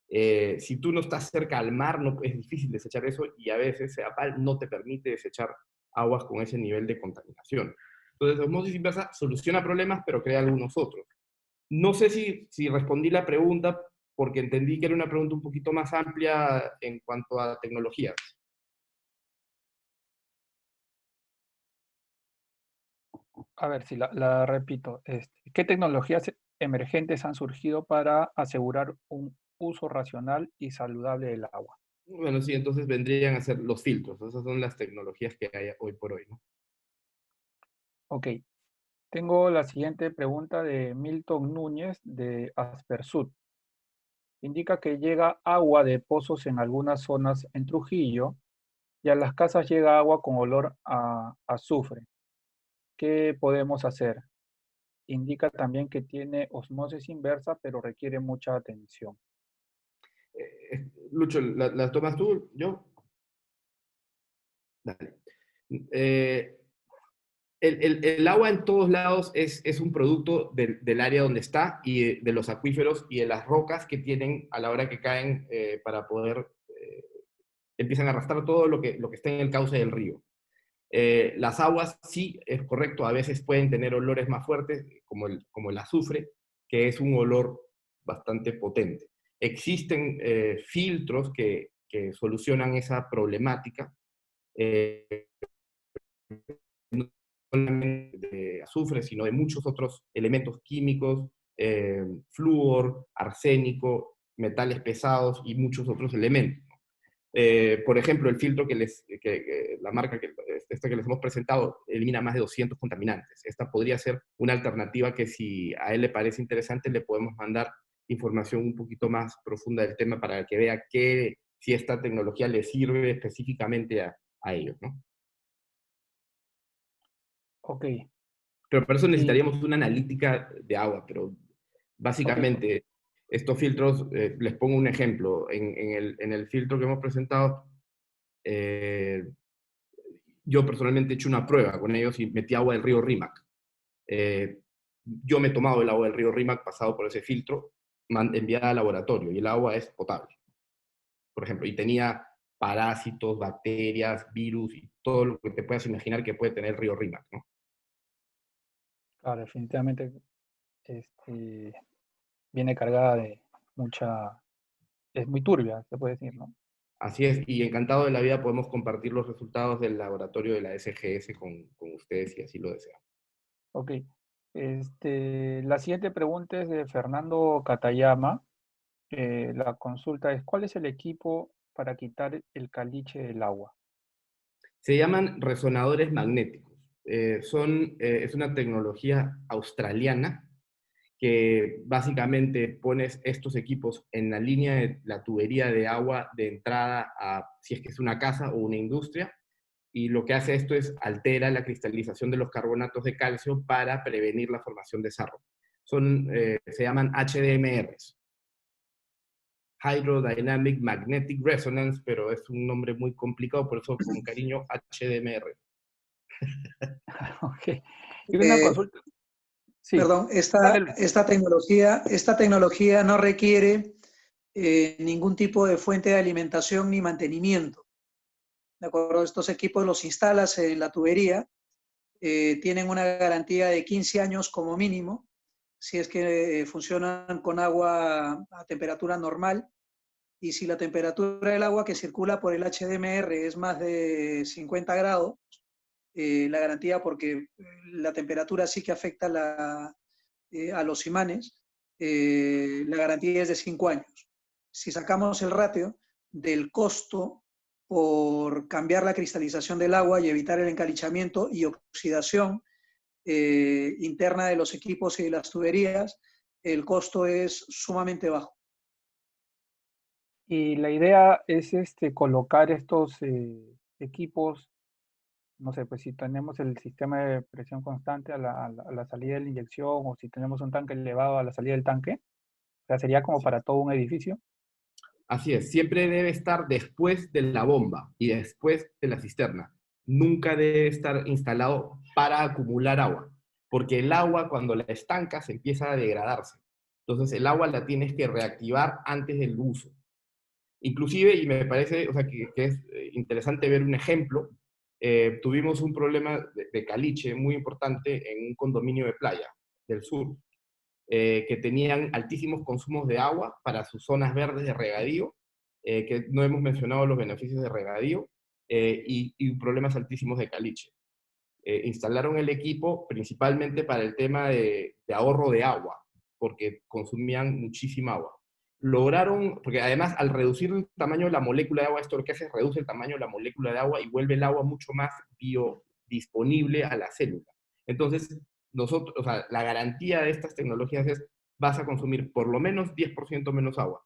Si tú no estás cerca al mar, no, es difícil desechar eso, y a veces CEAPAL no te permite desechar aguas con ese nivel de contaminación. Entonces, osmosis inversa soluciona problemas, pero crea algunos otros. No sé si respondí la pregunta, porque entendí que era una pregunta un poquito más amplia en cuanto a tecnologías. A ver, si la repito. ¿Qué tecnologías emergentes han surgido para asegurar un uso racional y saludable del agua? Bueno, sí, entonces vendrían a ser los filtros. Esas son las tecnologías que hay hoy por hoy, ¿no? Ok. Tengo la siguiente pregunta de Milton Núñez, de Aspersud. Indica que llega agua de pozos en algunas zonas en Trujillo, y a las casas llega agua con olor a azufre. ¿Qué podemos hacer? Indica también que tiene osmosis inversa, pero requiere mucha atención. Lucho, ¿la tomas tú? ¿Yo? Dale. Eh, el agua en todos lados es un producto del área donde está, y de los acuíferos y de las rocas que tienen a la hora que caen, para poder, empiezan a arrastrar todo lo que está en el cauce del río. Las aguas, sí, es correcto, a veces pueden tener olores más fuertes, como el azufre, que es un olor bastante potente. Existen filtros que solucionan esa problemática, no solamente de azufre, sino de muchos otros elementos químicos, flúor, arsénico, metales pesados y muchos otros elementos. Por ejemplo, el filtro la marca esta que les hemos presentado elimina más de 200 contaminantes. Esta podría ser una alternativa que, si a él le parece interesante, le podemos mandar información un poquito más profunda del tema para que vea si esta tecnología le sirve específicamente a ellos, ¿no? Ok. Pero para eso Y, necesitaríamos una analítica de agua, pero ok. básicamente estos filtros, les pongo un ejemplo, en el filtro que hemos presentado, yo personalmente he hecho una prueba con ellos y metí agua del río Rímac. Yo me he tomado el agua del río Rímac pasado por ese filtro, enviada al laboratorio, y el agua es potable, por ejemplo, y tenía parásitos, bacterias, virus y todo lo que te puedas imaginar que puede tener el río Rímac, ¿no? Claro, definitivamente viene cargada de mucha, es muy turbia, se puede decir, ¿no? Así es, y encantado de la vida podemos compartir los resultados del laboratorio de la SGS con ustedes si así lo desean. Ok. La siguiente pregunta es de Fernando Katayama. La consulta es, ¿cuál es el equipo para quitar el caliche del agua? Se llaman resonadores magnéticos. Es una tecnología australiana que básicamente pones estos equipos en la línea de la tubería de agua de entrada a, si es que es una casa o una industria, y lo que hace esto es altera la cristalización de los carbonatos de calcio para prevenir la formación de sarro. Se llaman HDMRs, Hydrodynamic Magnetic Resonance, pero es un nombre muy complicado, por eso con cariño HDMR. Ok. Y una Eh, consulta. Sí, Perdón, dale, Luis. esta tecnología no requiere ningún tipo de fuente de alimentación ni mantenimiento. ¿De acuerdo? Estos equipos los instalas en la tubería, tienen una garantía de 15 años como mínimo, si es que funcionan con agua a temperatura normal, y si la temperatura del agua que circula por el HDMR es más de 50 grados, la garantía, porque la temperatura sí que afecta a los imanes, la garantía es de 5 años. Si sacamos el ratio del costo por cambiar la cristalización del agua y evitar el encalichamiento y oxidación interna de los equipos y de las tuberías, el costo es sumamente bajo. Y la idea es colocar estos equipos, no sé, pues si tenemos el sistema de presión constante a la salida de la inyección, o si tenemos un tanque elevado a la salida del tanque, o sea, sería como para todo un edificio. Así es, siempre debe estar después de la bomba y después de la cisterna. Nunca debe estar instalado para acumular agua, porque el agua cuando la estancas empieza a degradarse. Entonces el agua la tienes que reactivar antes del uso. Inclusive, y me parece, o sea, que es interesante ver un ejemplo, tuvimos un problema de caliche muy importante en un condominio de playa del sur, que tenían altísimos consumos de agua para sus zonas verdes de regadío, que no hemos mencionado los beneficios de regadío, y problemas altísimos de caliche. Instalaron el equipo principalmente para el tema de ahorro de agua, porque consumían muchísima agua. Lograron, porque además al reducir el tamaño de la molécula de agua, esto lo que hace es reduce el tamaño de la molécula de agua y vuelve el agua mucho más biodisponible a la célula. Entonces, nosotros, o sea, la garantía de estas tecnologías es, vas a consumir por lo menos 10% menos agua.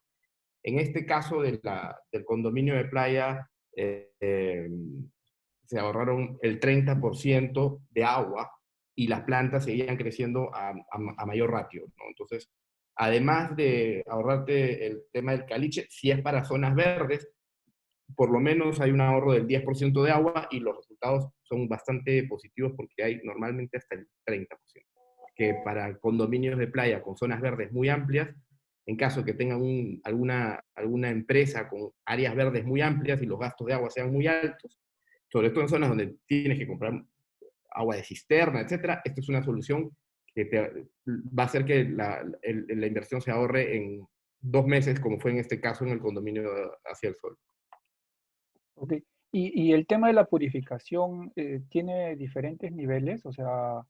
En este caso del condominio de playa, se ahorraron el 30% de agua y las plantas seguían creciendo a mayor ratio, ¿no? Entonces, además de ahorrarte el tema del caliche, si es para zonas verdes, por lo menos hay un ahorro del 10% de agua y los resultados son bastante positivos porque hay normalmente hasta el 30%. Que para condominios de playa con zonas verdes muy amplias, en caso que tengan alguna empresa con áreas verdes muy amplias y los gastos de agua sean muy altos, sobre todo en zonas donde tienes que comprar agua de cisterna, etcétera, esto es una solución que va a hacer que la inversión se ahorre en 2 meses, como fue en este caso en el condominio Hacia el Sol. Ok. Y el tema de la purificación tiene diferentes niveles, o sea,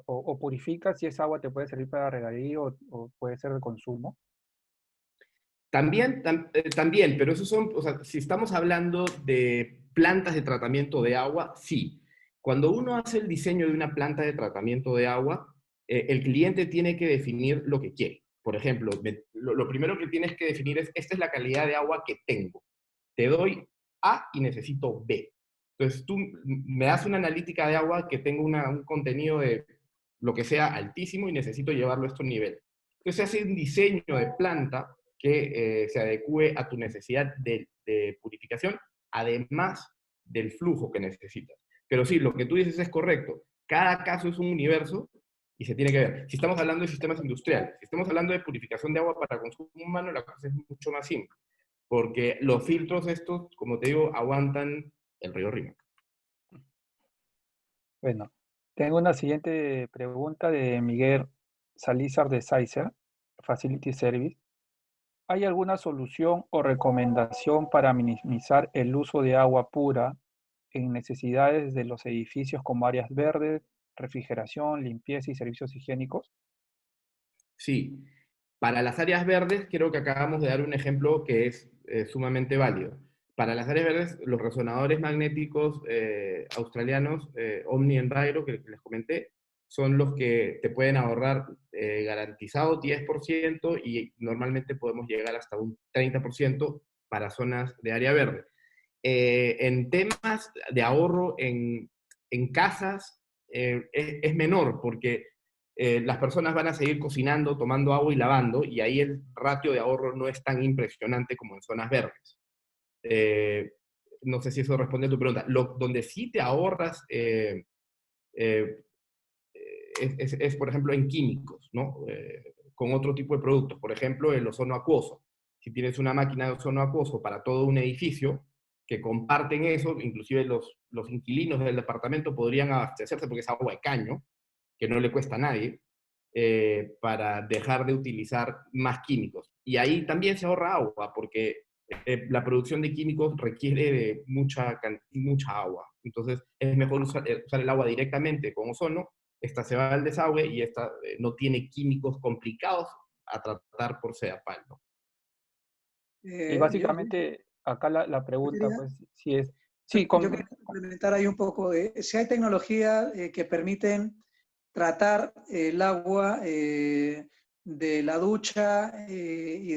o purifica si esa agua te puede servir para regadío o puede ser de consumo. También, pero esos son, o sea, si estamos hablando de plantas de tratamiento de agua, sí. Cuando uno hace el diseño de una planta de tratamiento de agua, el cliente tiene que definir lo que quiere. Por ejemplo, lo primero que tienes que definir es, esta es la calidad de agua que tengo. Te doy A y necesito B. Entonces tú me das una analítica de agua que tengo un contenido de lo que sea altísimo y necesito llevarlo a este nivel. Entonces se hace un diseño de planta que se adecue a tu necesidad de purificación, además del flujo que necesitas. Pero sí, lo que tú dices es correcto. Cada caso es un universo y se tiene que ver. Si estamos hablando de sistemas industriales, si estamos hablando de purificación de agua para consumo humano, la cosa es mucho más simple, porque los filtros estos, como te digo, aguantan el río Rímac. Bueno, tengo una siguiente pregunta de Miguel Salízar de Saizer, Facility Service. ¿Hay alguna solución o recomendación para minimizar el uso de agua pura en necesidades de los edificios como áreas verdes, refrigeración, limpieza y servicios higiénicos? Sí, para las áreas verdes creo que acabamos de dar un ejemplo que es sumamente válido. Para las áreas verdes, los resonadores magnéticos australianos, Omni Enviro, que les comenté, son los que te pueden ahorrar garantizado 10% y normalmente podemos llegar hasta un 30% para zonas de área verde. En temas de ahorro en casas es menor porque las personas van a seguir cocinando, tomando agua y lavando, y ahí el ratio de ahorro no es tan impresionante como en zonas verdes. Eh, no sé si eso responde a tu pregunta. Donde sí te ahorras eh, por ejemplo, en químicos, ¿no? Con otro tipo de productos. Por ejemplo, el ozono acuoso. Si tienes una máquina de ozono acuoso para todo un edificio, que comparten eso, inclusive los inquilinos del departamento podrían abastecerse porque es agua de caño, que no le cuesta a nadie, para dejar de utilizar más químicos. Y ahí también se ahorra agua, porque la producción de químicos requiere de mucha agua. Entonces es mejor usar el agua directamente con ozono, esta se va al desagüe y esta no tiene químicos complicados a tratar por CEDAPAL, ¿no? Y básicamente acá la pregunta, quería, pues, si es... yo Sí, con, quería complementar ahí un poco de si hay tecnologías que permiten tratar el agua de la ducha y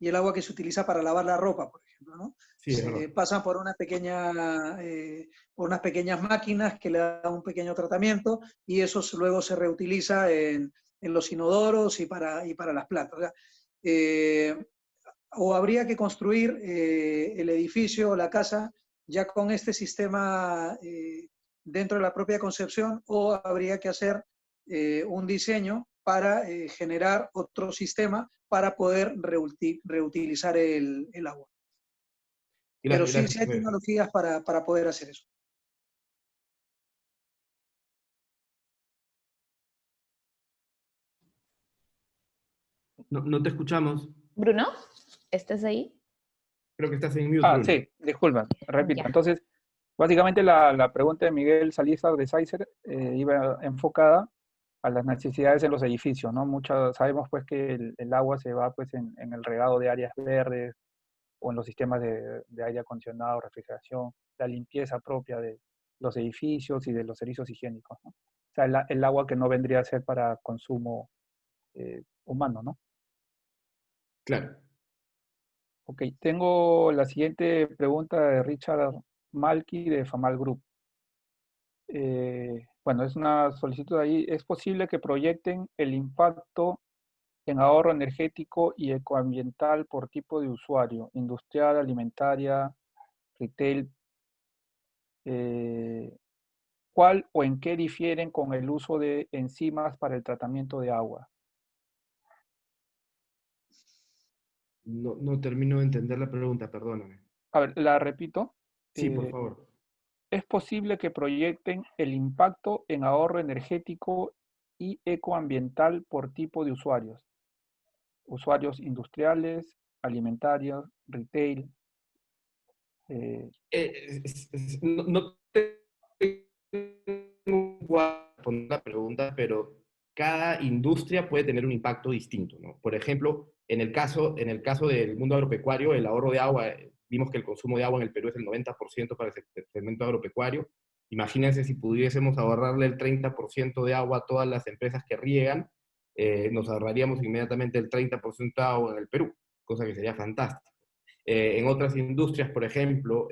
el agua que se utiliza para lavar la ropa, por ejemplo, ¿no? Sí, es verdad. Pasan por por unas pequeñas máquinas que le dan un pequeño tratamiento y eso luego se reutiliza en los inodoros y para las plantas. O sea, o habría que construir el edificio o la casa ya con este sistema dentro de la propia concepción, o habría que hacer un diseño para generar otro sistema para poder reutilizar el agua. Pero sí, Gracias. sí hay tecnologías para poder hacer eso. No te escuchamos. Bruno, ¿estás ahí? Creo que estás en mute, Bruno. sí, disculpa, repito. Ya. Entonces, básicamente la pregunta de Miguel Salízar de Saizer iba enfocada a las necesidades en los edificios, ¿no? Sabemos pues que el agua se va pues en el regado de áreas verdes o en los sistemas de aire acondicionado, refrigeración, la limpieza propia de los edificios y de los servicios higiénicos, ¿no? O sea, el agua que no vendría a ser para consumo humano, ¿no? Claro. Ok, tengo la siguiente pregunta de Richard Malky de Famal Group. Bueno, es una solicitud ahí. ¿Es posible que proyecten el impacto en ahorro energético y ecoambiental por tipo de usuario, industrial, alimentaria, retail? ¿Cuál o en qué difieren con el uso de enzimas para el tratamiento de agua? No termino de entender la pregunta, perdóname. A ver, la repito. Sí, por favor. ¿Es posible que proyecten el impacto en ahorro energético y ecoambiental por tipo de usuarios? Usuarios industriales, alimentarios, retail. No tengo responder la pregunta, pero cada industria puede tener un impacto distinto, ¿no? Por ejemplo, en el caso del mundo agropecuario, el ahorro de agua, vimos que el consumo de agua en el Perú es el 90% para el segmento agropecuario. Imagínense si pudiésemos ahorrarle el 30% de agua a todas las empresas que riegan, nos ahorraríamos inmediatamente el 30% de agua en el Perú, cosa que sería fantástica. En otras industrias, por ejemplo,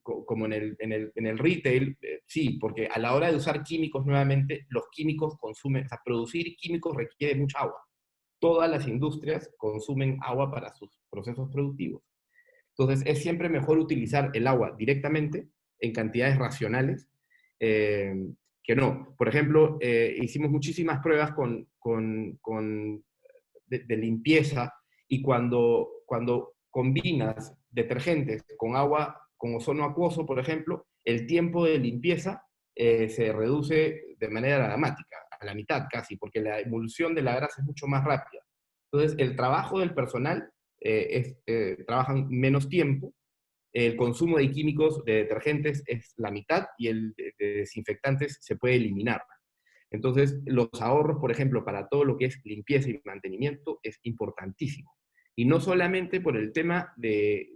como en el retail, sí, porque a la hora de usar químicos nuevamente, los químicos consumen, o sea, producir químicos requiere mucha agua. Todas las industrias consumen agua para sus procesos productivos. Entonces, es siempre mejor utilizar el agua directamente en cantidades racionales que no. Por ejemplo, hicimos muchísimas pruebas de limpieza, y cuando combinas detergentes con agua, con ozono acuoso, por ejemplo, el tiempo de limpieza se reduce de manera dramática, a la mitad casi, porque la emulsión de la grasa es mucho más rápida. Entonces, el trabajo del personal trabajan menos tiempo, el consumo de químicos, de detergentes, es la mitad, y el de desinfectantes se puede eliminar. Entonces, los ahorros, por ejemplo, para todo lo que es limpieza y mantenimiento, es importantísimo. Y no solamente por el tema de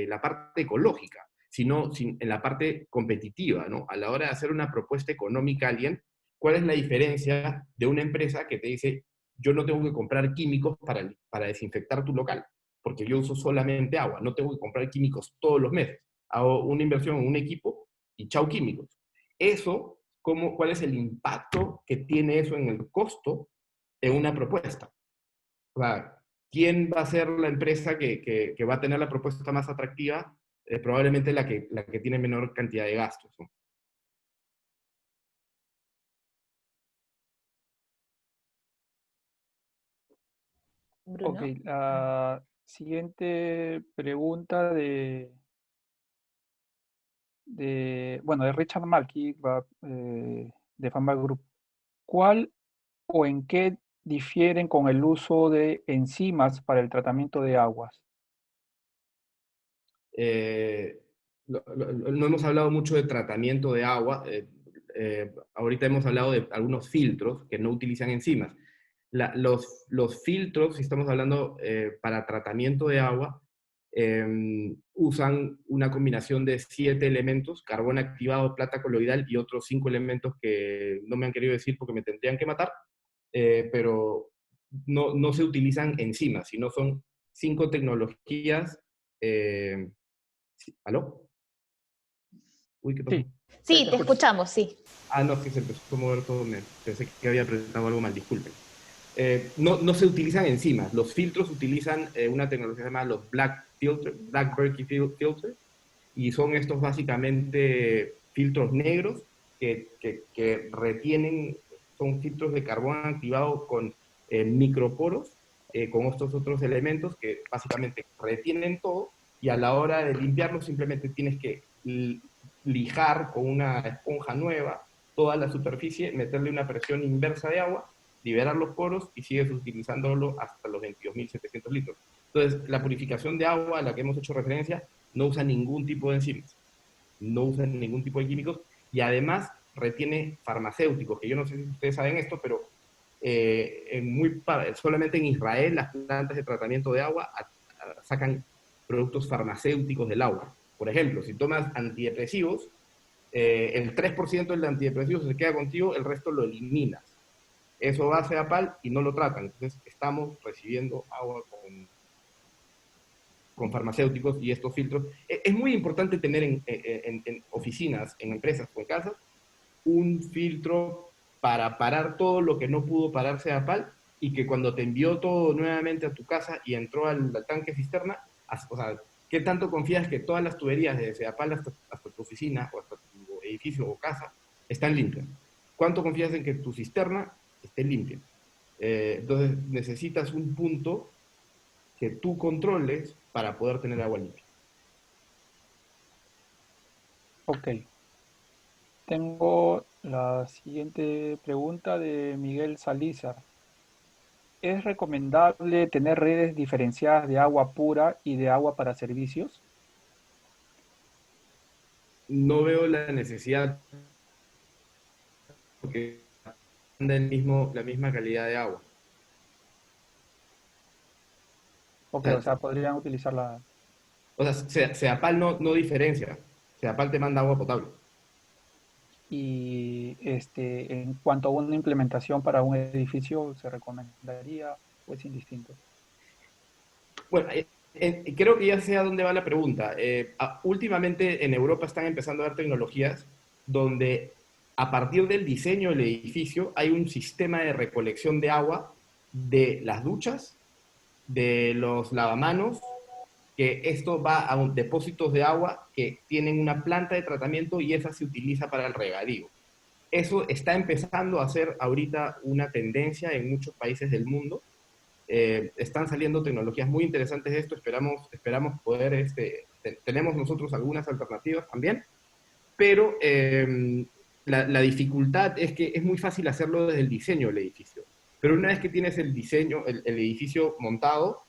la parte ecológica, sino en la parte competitiva, ¿no? A la hora de hacer una propuesta económica a alguien, ¿cuál es la diferencia de una empresa que te dice, yo no tengo que comprar químicos para desinfectar tu local, porque yo uso solamente agua, no tengo que comprar químicos todos los meses, hago una inversión en un equipo y chau químicos? Eso, ¿cuál es el impacto que tiene eso en el costo en una propuesta? O sea, ¿quién va a ser la empresa que va a tener la propuesta más atractiva? Probablemente la que tiene menor cantidad de gastos, ¿no? Bruno. Ok, la siguiente pregunta bueno, de Richard Malky, de Famba Group. ¿Cuál o en qué difieren con el uso de enzimas para el tratamiento de aguas? No hemos hablado mucho de tratamiento de agua. Ahorita hemos hablado de algunos filtros que no utilizan enzimas. Los filtros, si estamos hablando para tratamiento de agua, usan una combinación de 7 elementos: carbón activado, plata coloidal y otros 5 elementos que no me han querido decir porque me tendrían que matar, pero no se utilizan enzimas, sino son 5 tecnologías. ¿Aló? Uy, ¿qué pasó? Sí, Sí, te escucho. escuchamos, sí. Ah, no, es que se empezó a mover todo, pensé que había apretado algo mal, disculpen. No se utilizan enzimas. Los filtros utilizan una tecnología llamada los Black Berkey Filters, y son estos básicamente filtros negros que retienen, son filtros de carbón activado con microporos, con estos otros elementos que básicamente retienen todo, y a la hora de limpiarlo simplemente tienes que lijar con una esponja nueva toda la superficie, meterle una presión inversa de agua, liberar los poros, y sigues utilizándolo hasta los 22.700 litros. Entonces, la purificación de agua a la que hemos hecho referencia no usa ningún tipo de enzimas, no usa ningún tipo de químicos, y además retiene farmacéuticos, que yo no sé si ustedes saben esto, pero solamente en Israel las plantas de tratamiento de agua sacan productos farmacéuticos del agua. Por ejemplo, si tomas antidepresivos, el 3% del antidepresivo se queda contigo, el resto lo eliminas. Eso va a CEPAL y no lo tratan. Entonces, estamos recibiendo agua con farmacéuticos y estos filtros. Es muy importante tener en oficinas, en empresas o en casas, un filtro para parar todo lo que no pudo parar CEPAL, y que cuando te envió todo nuevamente a tu casa y entró al tanque cisterna, o sea, ¿qué tanto confías que todas las tuberías de CEPAL hasta tu oficina o hasta tu edificio o casa están limpias? ¿Cuánto confías en que tu cisterna esté limpia? Entonces necesitas un punto que tú controles para poder tener agua limpia. Ok. Tengo la siguiente pregunta de Miguel Salízar. ¿Es recomendable tener redes diferenciadas de agua pura y de agua para servicios? No veo la necesidad, porque anda la misma calidad de agua. Ok, o O sea, podrían utilizarla. sea, CEPAL no diferencia. CEPAL te manda agua potable. Y en cuanto a una implementación para un edificio, ¿se recomendaría o es indistinto? Bueno, creo que ya sé a dónde va la pregunta. Últimamente en Europa están empezando a haber tecnologías donde, a partir del diseño del edificio, hay un sistema de recolección de agua de las duchas, de los lavamanos, que esto va a depósitos de agua que tienen una planta de tratamiento y esa se utiliza para el regadío. Eso está empezando a ser ahorita una tendencia en muchos países del mundo. Están saliendo tecnologías muy interesantes de esto, esperamos poder, tenemos nosotros algunas alternativas también, pero la dificultad es que es muy fácil hacerlo desde el diseño del edificio, pero una vez que tienes el diseño, el edificio montado,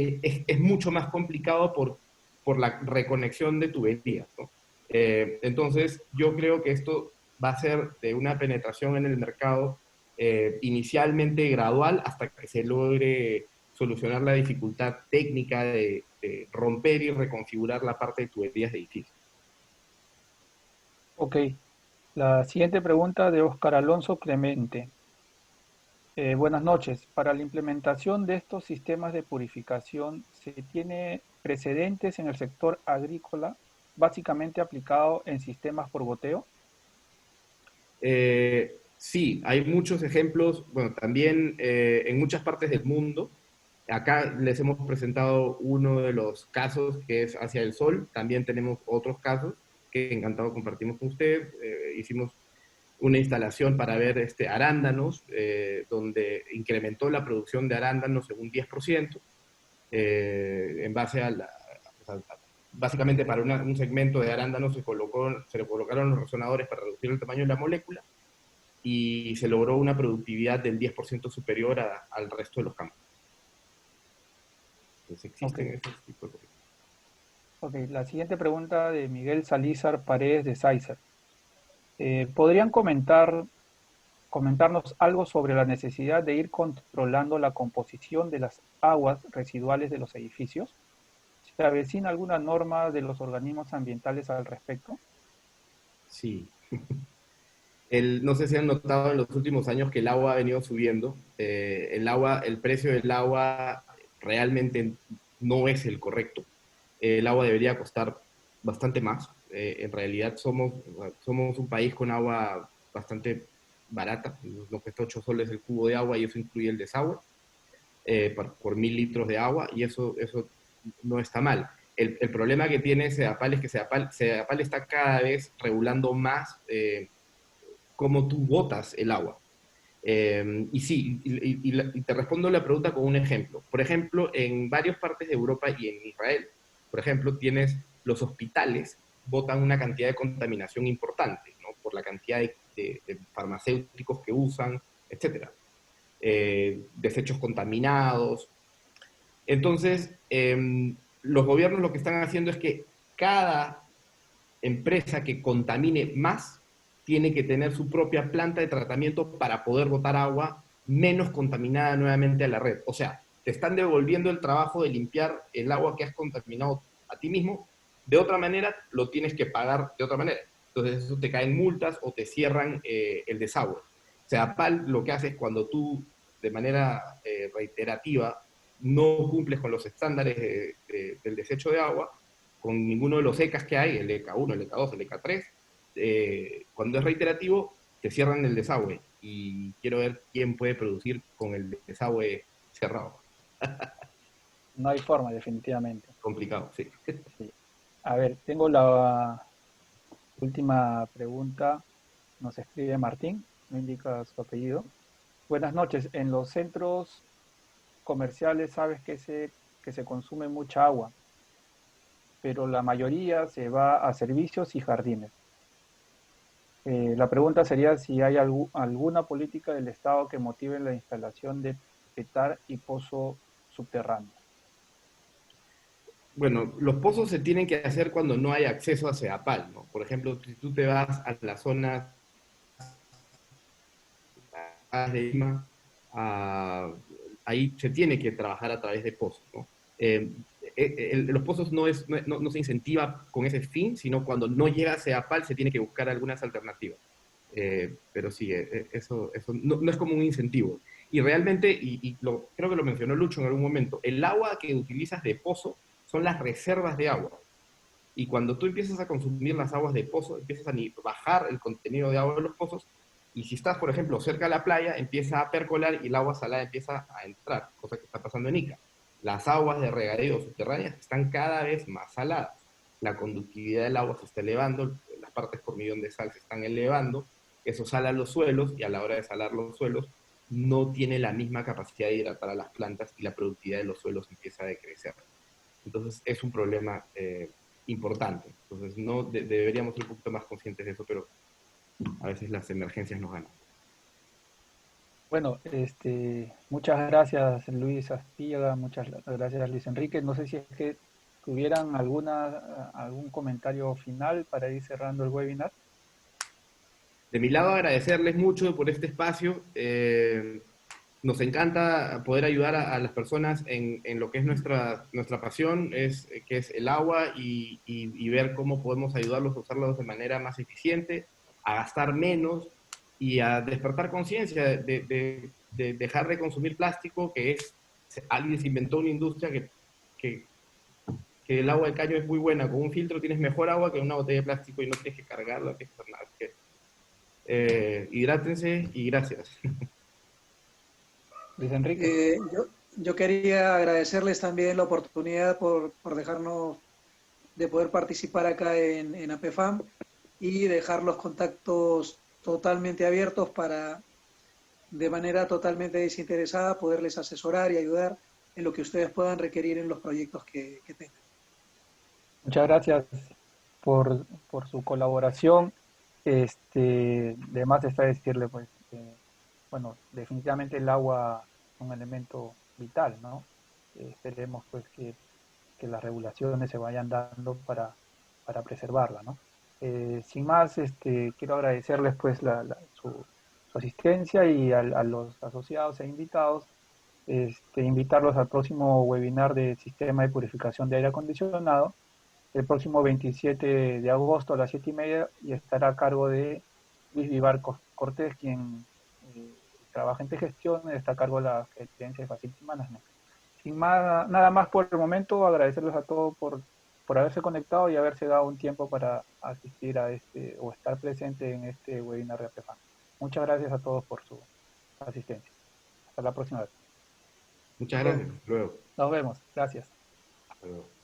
es mucho más complicado por la reconexión de tuberías, ¿no? Entonces, yo creo que esto va a ser de una penetración en el mercado inicialmente gradual hasta que se logre solucionar la dificultad técnica de romper y reconfigurar la parte de tuberías de edificio. Ok, la siguiente pregunta de Óscar Alonso Clemente. Buenas noches. Para la implementación de estos sistemas de purificación, ¿se tiene precedentes en el sector agrícola, básicamente aplicado en sistemas por goteo? Sí, hay muchos ejemplos, bueno, también en muchas partes del mundo. Acá les hemos presentado uno de los casos que es hacia el sol, también tenemos otros casos que encantado compartimos con ustedes. Hicimos una instalación para ver arándanos, donde incrementó la producción de arándanos en un 10%, en base a o sea, básicamente para un segmento de arándanos se le colocaron los resonadores para reducir el tamaño de la molécula y se logró una productividad del 10% superior al resto de los campos. Entonces existen estos tipos de cosas. Ok, la siguiente pregunta de Miguel Salízar Paredes de Saizer. ¿Podrían comentarnos algo sobre la necesidad de ir controlando la composición de las aguas residuales de los edificios? ¿Se avecina alguna norma de los organismos ambientales al respecto? Sí. No sé si han notado en los últimos años que el agua ha venido subiendo. El precio del agua realmente no es el correcto. El agua debería costar bastante más. En realidad somos un país con agua bastante barata. Nos cuesta 8 soles el cubo de agua y eso incluye el desagüe por 1000 litros de agua y eso no está mal. El problema que tiene Sedapal es que Sedapal está cada vez regulando más cómo tú botas el agua. Y sí, y te respondo la pregunta con un ejemplo. Por ejemplo, en varias partes de Europa y en Israel, por ejemplo, tienes los hospitales botan una cantidad de contaminación importante, ¿no? Por la cantidad de farmacéuticos que usan, etcétera. Desechos contaminados. Entonces, los gobiernos lo que están haciendo es que cada empresa que contamine más tiene que tener su propia planta de tratamiento para poder botar agua menos contaminada nuevamente a la red. O sea, te están devolviendo el trabajo de limpiar el agua que has contaminado a ti mismo. De otra manera, lo tienes que pagar de otra manera. Entonces, eso te caen multas o te cierran el desagüe. O sea, PAL lo que hace es cuando tú, de manera reiterativa, no cumples con los estándares del desecho de agua, con ninguno de los ECAs que hay, el ECA 1, el ECA 2, el ECA 3, cuando es reiterativo, te cierran el desagüe. Y quiero ver quién puede producir con el desagüe cerrado. No hay forma, definitivamente. Complicado, sí. Sí. A ver, tengo la última pregunta. Nos escribe Martín, no indica su apellido. Buenas noches. En los centros comerciales sabes que se consume mucha agua, pero la mayoría se va a servicios y jardines. La pregunta sería si hay alguna política del Estado que motive la instalación de petar y pozo subterráneo. Bueno, los pozos se tienen que hacer cuando no hay acceso a Sedapal, ¿no? Por ejemplo, si tú te vas a las zonas de Lima, ahí se tiene que trabajar a través de pozos, ¿no? Los pozos no se incentiva con ese fin, sino cuando no llega a Sedapal se tiene que buscar algunas alternativas. Pero sí, eso no es como un incentivo. Y realmente, creo que lo mencionó Lucho en algún momento, el agua que utilizas de pozo son las reservas de agua. Y cuando tú empiezas a consumir las aguas de pozo, empiezas a bajar el contenido de agua de los pozos, y si estás, por ejemplo, cerca de la playa, empieza a percolar y el agua salada empieza a entrar, cosa que está pasando en Ica. las aguas de regadío subterráneas están cada vez más saladas. La conductividad del agua se está elevando, las partes por millón de sal se están elevando, eso sala los suelos y a la hora de salar los suelos no tiene la misma capacidad de hidratar a las plantas y la productividad de los suelos empieza a decrecer. Entonces es un problema importante. Entonces no deberíamos ser un poquito más conscientes de eso, pero a veces las emergencias nos ganan. Bueno, muchas gracias Luis Astiaga, muchas gracias Luis Enrique. No sé si es que tuvieran algún comentario final para ir cerrando el webinar. De mi lado, agradecerles mucho por este espacio. Nos encanta poder ayudar a las personas en lo que es nuestra pasión, que es el agua, y ver cómo podemos ayudarlos a usarlos de manera más eficiente, a gastar menos y a despertar conciencia de dejar de consumir plástico, alguien se inventó una industria que, que el agua de caño es muy buena. Con un filtro tienes mejor agua que una botella de plástico y no tienes que cargarla, no tienes que hacer nada. Así que, hidrátense y gracias. Luis Enrique. Yo quería agradecerles también la oportunidad por dejarnos de poder participar acá en APFAM y dejar los contactos totalmente abiertos para, de manera totalmente desinteresada, poderles asesorar y ayudar en lo que ustedes puedan requerir en los proyectos que tengan. Muchas gracias por su colaboración. De más está decirle, pues, bueno, definitivamente el agua es un elemento vital, ¿no? Esperemos, pues, que las regulaciones se vayan dando para preservarla, ¿no? Sin más, quiero agradecerles, pues, su asistencia y a los asociados e invitados, invitarlos al próximo webinar de Sistema de Purificación de Aire Acondicionado, el próximo 27 de agosto a las 7:30, y estará a cargo de Luis Vivar Cortés, quien trabaja en gestión y está a cargo de la gerencia de Facility Management. Sin más, nada más por el momento, agradecerles a todos por haberse conectado y haberse dado un tiempo para asistir a o estar presente en este webinar de APFAM. Muchas gracias a todos por su asistencia. Hasta la próxima vez. Muchas gracias. Hasta luego. Nos vemos. Gracias. Hasta luego.